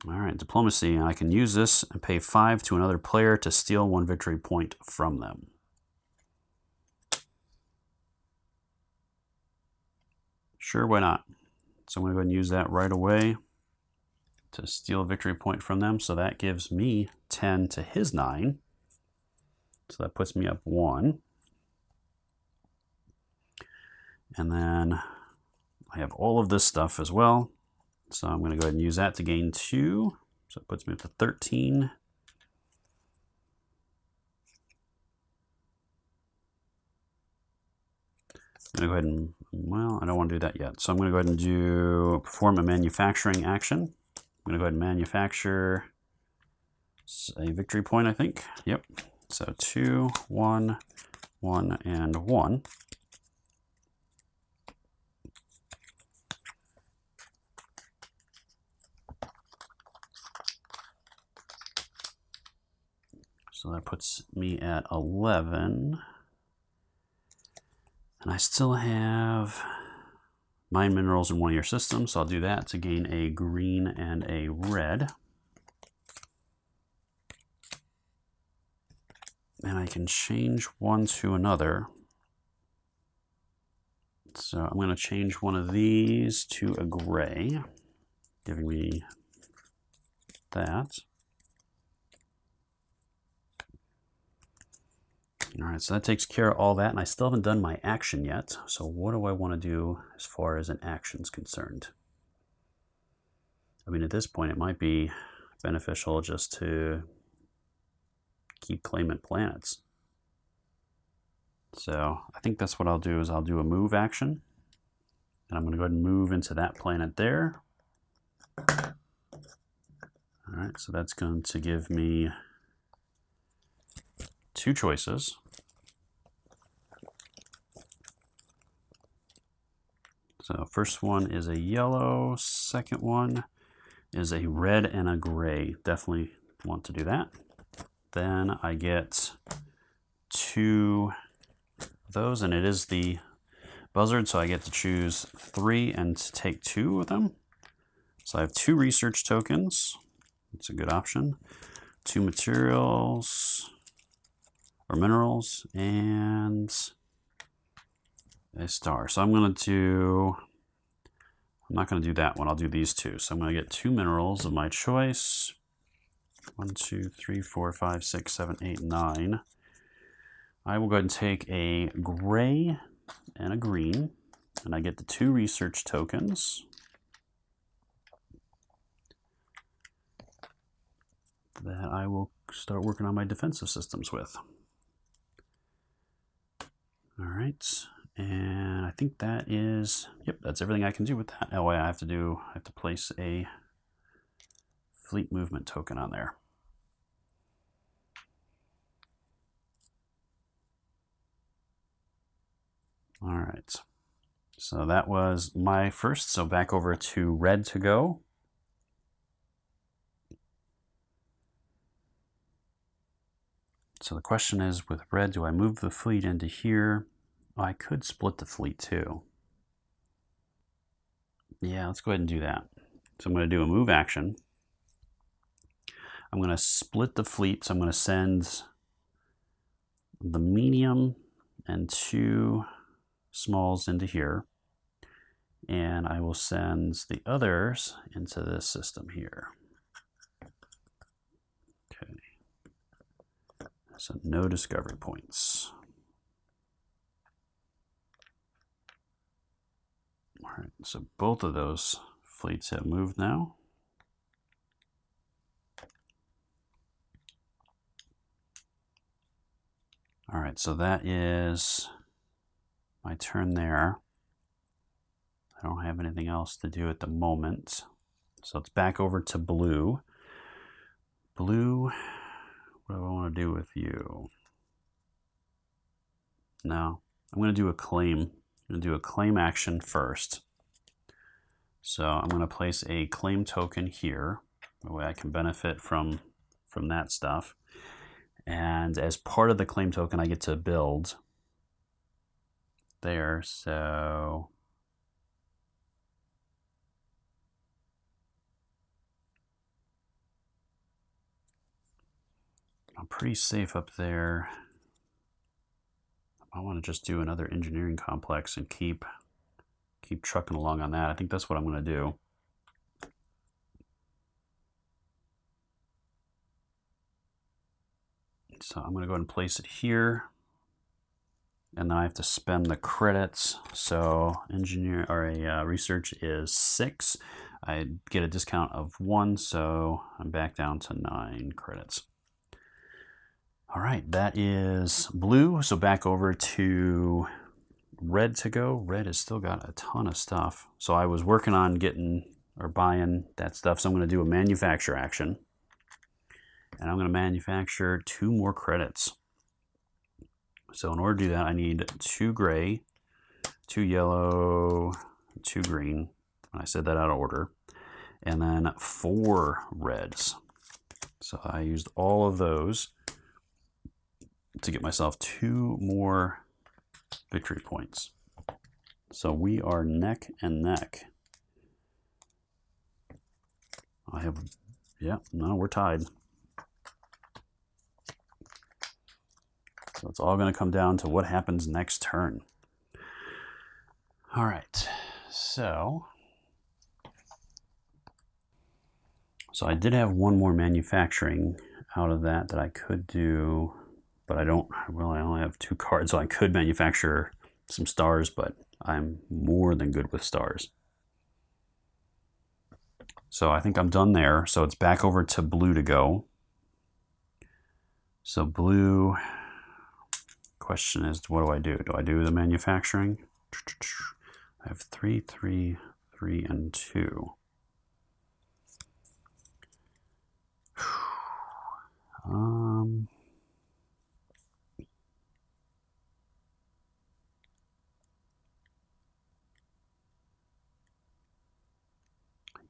All right, diplomacy. I can use this and pay 5 to another player to steal 1 victory point from them. Sure, why not? So I'm going to go ahead and use that right away to steal a victory point from them. So that gives me 10 to his 9. So that puts me up 1. And then I have all of this stuff as well. So I'm going to go ahead and use that to gain 2. So it puts me up to 13. I'm going to go ahead and, well, I don't want to do that yet. So I'm going to go ahead and perform a manufacturing action. I'm going to go ahead and manufacture a victory point, I think. Yep. So 2, 1, 1, and 1. So that puts me at 11. And I still have mine minerals in one of your systems, so I'll do that to gain a green and a red. And I can change one to another. So I'm going to change one of these to a gray, giving me that. All right, so that takes care of all that, and I still haven't done my action yet. So what do I want to do as far as an action is concerned? I mean, at this point, it might be beneficial just to keep claiming planets. So I think that's what I'll do is I'll do a move action, and I'm going to go ahead and move into that planet there. All right, so that's going to give me 2 choices. So first one is a yellow, second one is a red and a gray. Definitely want to do that. Then I get 2 of those, and it is the buzzard, so I get to choose 3 and take 2 of them. So I have 2 research tokens. It's a good option. 2 materials or minerals and a star. So I'm not going to do that one. I'll do these 2. So I'm going to get 2 minerals of my choice. 1, 2, 3, 4, 5, 6, 7, 8, 9. I will go ahead and take a gray and a green. And I get the 2 research tokens that I will start working on my defensive systems with. All right, and I think that is, yep, that's everything I can do with that. Oh, I have to place a fleet movement token on there. All right, so that was my first. So back over to red to go. So the question is, with red, do I move the fleet into here? Oh, I could split the fleet too. Yeah, let's go ahead and do that. So I'm going to do a move action. I'm going to split the fleet. So I'm going to send the medium and 2 smalls into here. And I will send the others into this system here. Okay. So no discovery points. All right, so both of those fleets have moved now. All right, so that is my turn there. I don't have anything else to do at the moment. So it's back over to blue. Blue, what do I want to do with you? No, I'm going to do a claim. I'm going to do a claim action first. So I'm going to place a claim token here. That way I can benefit from that stuff. And as part of the claim token, I get to build there. So I'm pretty safe up there. I want to just do another engineering complex and keep trucking along on that. I think that's what I'm going to do. So I'm going to go ahead and place it here. And then I have to spend the credits. So engineer or a research is 6. I get a discount of 1, so I'm back down to 9 credits. All right, that is blue. So back over to red to go. Red has still got a ton of stuff. So I was working on getting or buying that stuff. So I'm going to do a manufacture action. And I'm going to manufacture 2 more credits. So in order to do that, I need 2 gray, 2 yellow, 2 green. I said that out of order. And then 4 reds. So I used all of those to get myself 2 more victory points. So we are neck and neck. No, we're tied. So it's all going to come down to what happens next turn. All right, so I did have 1 more manufacturing out of that I could do, but I only have 2 cards, so I could manufacture some stars, but I'm more than good with stars. So I think I'm done there. So it's back over to blue to go. So blue, question is, what do I do? Do I do the manufacturing? I have 3, 3, 3, and 2.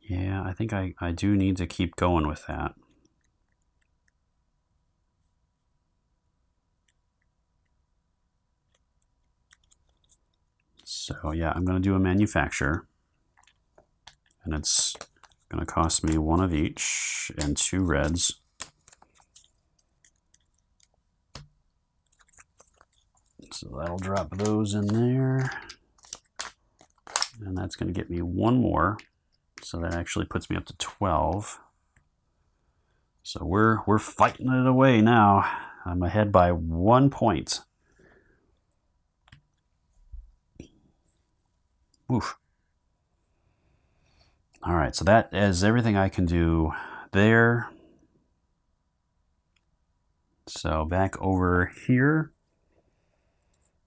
Yeah, I think I do need to keep going with that. So yeah, I'm going to do a manufacture. And it's going to cost me 1 of each and 2 reds. So that'll drop those in there. And that's going to get me 1 more. So that actually puts me up to 12. So we're fighting it away now. I'm ahead by 1 point. Oof. All right, so that is everything I can do there. So back over here,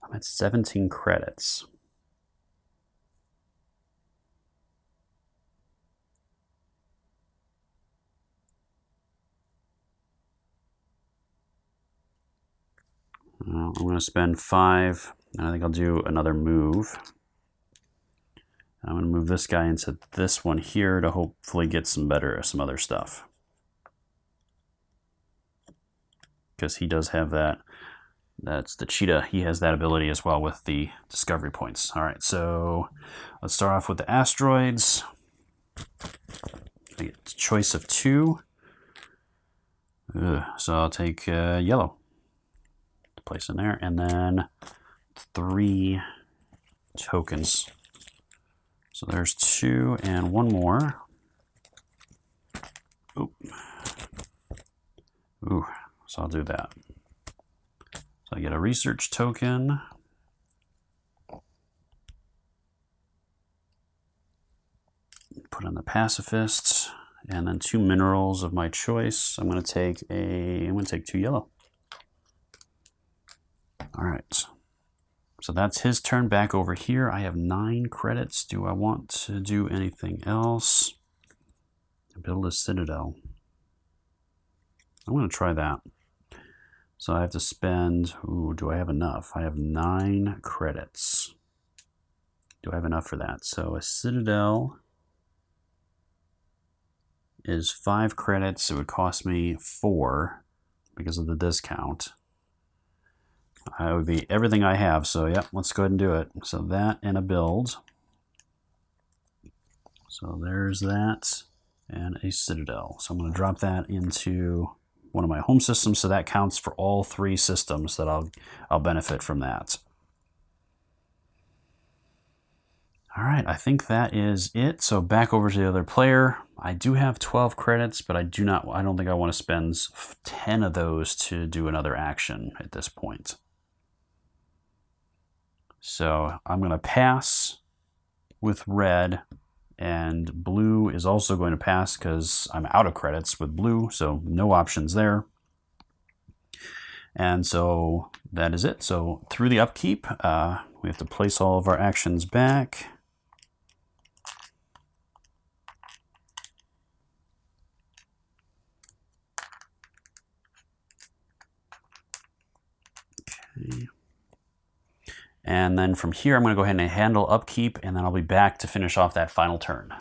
I'm at 17 credits. I'm going to spend 5, and I think I'll do another move. I'm going to move this guy into this one here to hopefully get some other stuff. Because he does have that. That's the cheetah. He has that ability as well with the discovery points. All right, so let's start off with the asteroids. I get a choice of 2. So I'll take yellow. Place in there, and then 3 tokens. So there's 2 and 1 more. Ooh. Ooh, so I'll do that. So I get a research token. Put in the pacifist, and then 2 minerals of my choice. I'm going to take 2 yellow. All right, so that's his turn. Back over here, I have 9 credits. Do I want to do anything else? Build a citadel. I'm going to try that. So I have to spend, do I have enough? I have 9 credits. Do I have enough for that? So a citadel is 5 credits. It would cost me 4 because of the discount. It would be everything I have, so yeah, let's go ahead and do it. So that and a build. So there's that and a citadel. So I'm going to drop that into one of my home systems, so that counts for all 3 systems that I'll benefit from that. All right, I think that is it. So back over to the other player. I do have 12 credits, but I don't think I want to spend 10 of those to do another action at this point. So I'm going to pass with red, and blue is also going to pass because I'm out of credits with blue, so no options there. And so that is it. So through the upkeep, we have to place all of our actions back. Okay. And then from here, I'm going to go ahead and handle upkeep, and then I'll be back to finish off that final turn.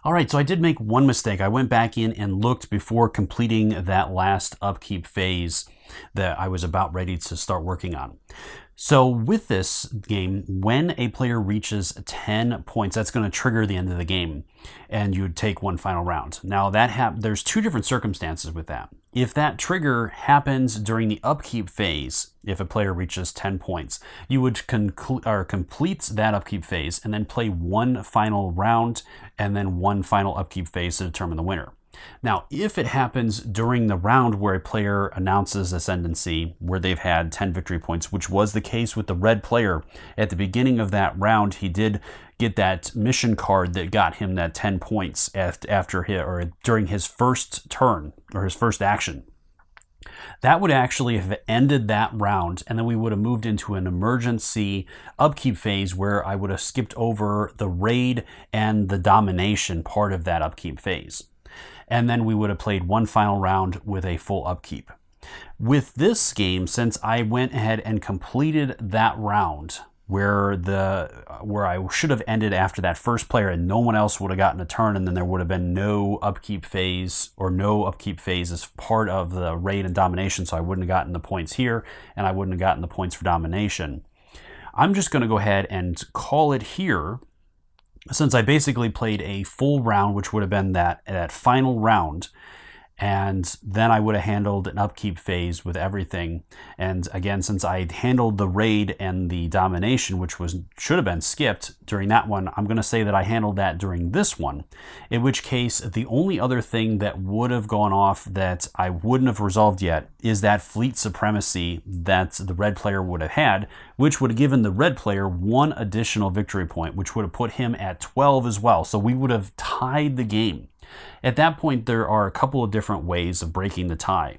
All right, so I did make one mistake. I went back in and looked before completing that last upkeep phase that I was about ready to start working on. So with this game, when a player reaches 10 points, that's going to trigger the end of the game, and you would take one final round. Now there's 2 different circumstances with that. If that trigger happens during the upkeep phase, if a player reaches 10 points, you would complete that upkeep phase and then play one final round and then one final upkeep phase to determine the winner. Now, if it happens during the round where a player announces ascendancy, where they've had 10 victory points, which was the case with the red player, at the beginning of that round, he did get that mission card that got him that 10 points during his first turn or his first action. That would actually have ended that round, and then we would have moved into an emergency upkeep phase where I would have skipped over the raid and the domination part of that upkeep phase. And then we would have played one final round with a full upkeep. With this game, since I went ahead and completed that round where I should have ended after that first player and no one else would have gotten a turn, and then there would have been no upkeep phase as part of the raid and domination, so I wouldn't have gotten the points here and I wouldn't have gotten the points for domination. I'm just going to go ahead and call it here, since I basically played a full round, which would have been that final round, and then I would have handled an upkeep phase with everything. And again, since I handled the raid and the domination, which should have been skipped during that one, I'm going to say that I handled that during this one, in which case the only other thing that would have gone off that I wouldn't have resolved yet is that fleet supremacy that the red player would have had, which would have given the red player 1 additional victory point, which would have put him at 12 as well. So we would have tied the game. At that point, there are a couple of different ways of breaking the tie.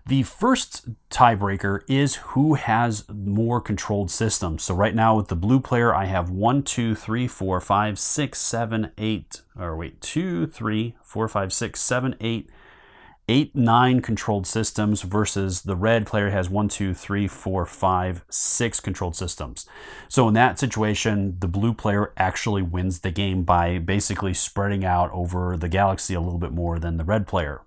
The first tiebreaker is who has more controlled systems. So right now with the blue player, I have 1, 2, 3, 4, 5, 6, 7, 8, or wait, 2, 3, 4, 5, 6, 7, 8, 9 controlled systems versus the red player has 1, 2, 3, 4, 5, 6 controlled systems. So in that situation, the blue player actually wins the game by basically spreading out over the galaxy a little bit more than the red player.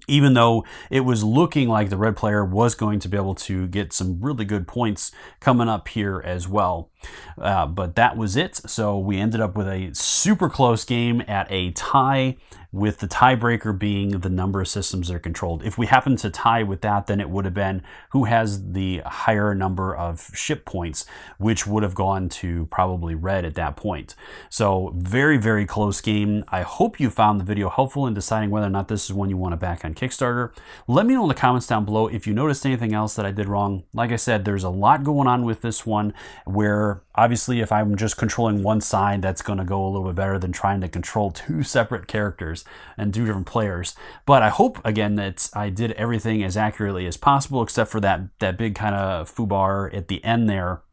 Even though it was looking like the red player was going to be able to get some really good points coming up here as well. But that was it. So we ended up with a super close game at a tie, with the tiebreaker being the number of systems that are controlled. If we happened to tie with that, then it would have been who has the higher number of ship points, which would have gone to probably red at that point. So very, very close game. I hope you found the video helpful in deciding whether or not this is one you want to back on Kickstarter. Let me know in the comments down below if you noticed anything else that I did wrong. Like I said, there's a lot going on with this one, where obviously if I'm just controlling one side, that's going to go a little bit better than trying to control 2 separate characters and 2 different players. But I hope, again, that I did everything as accurately as possible, except for that big kind of foobar at the end there.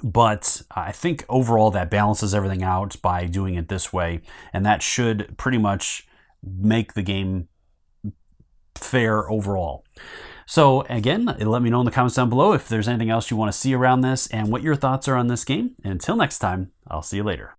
But I think overall that balances everything out by doing it this way, and that should pretty much make the game fair overall. So again, let me know in the comments down below if there's anything else you want to see around this and what your thoughts are on this game. And until next time, I'll see you later.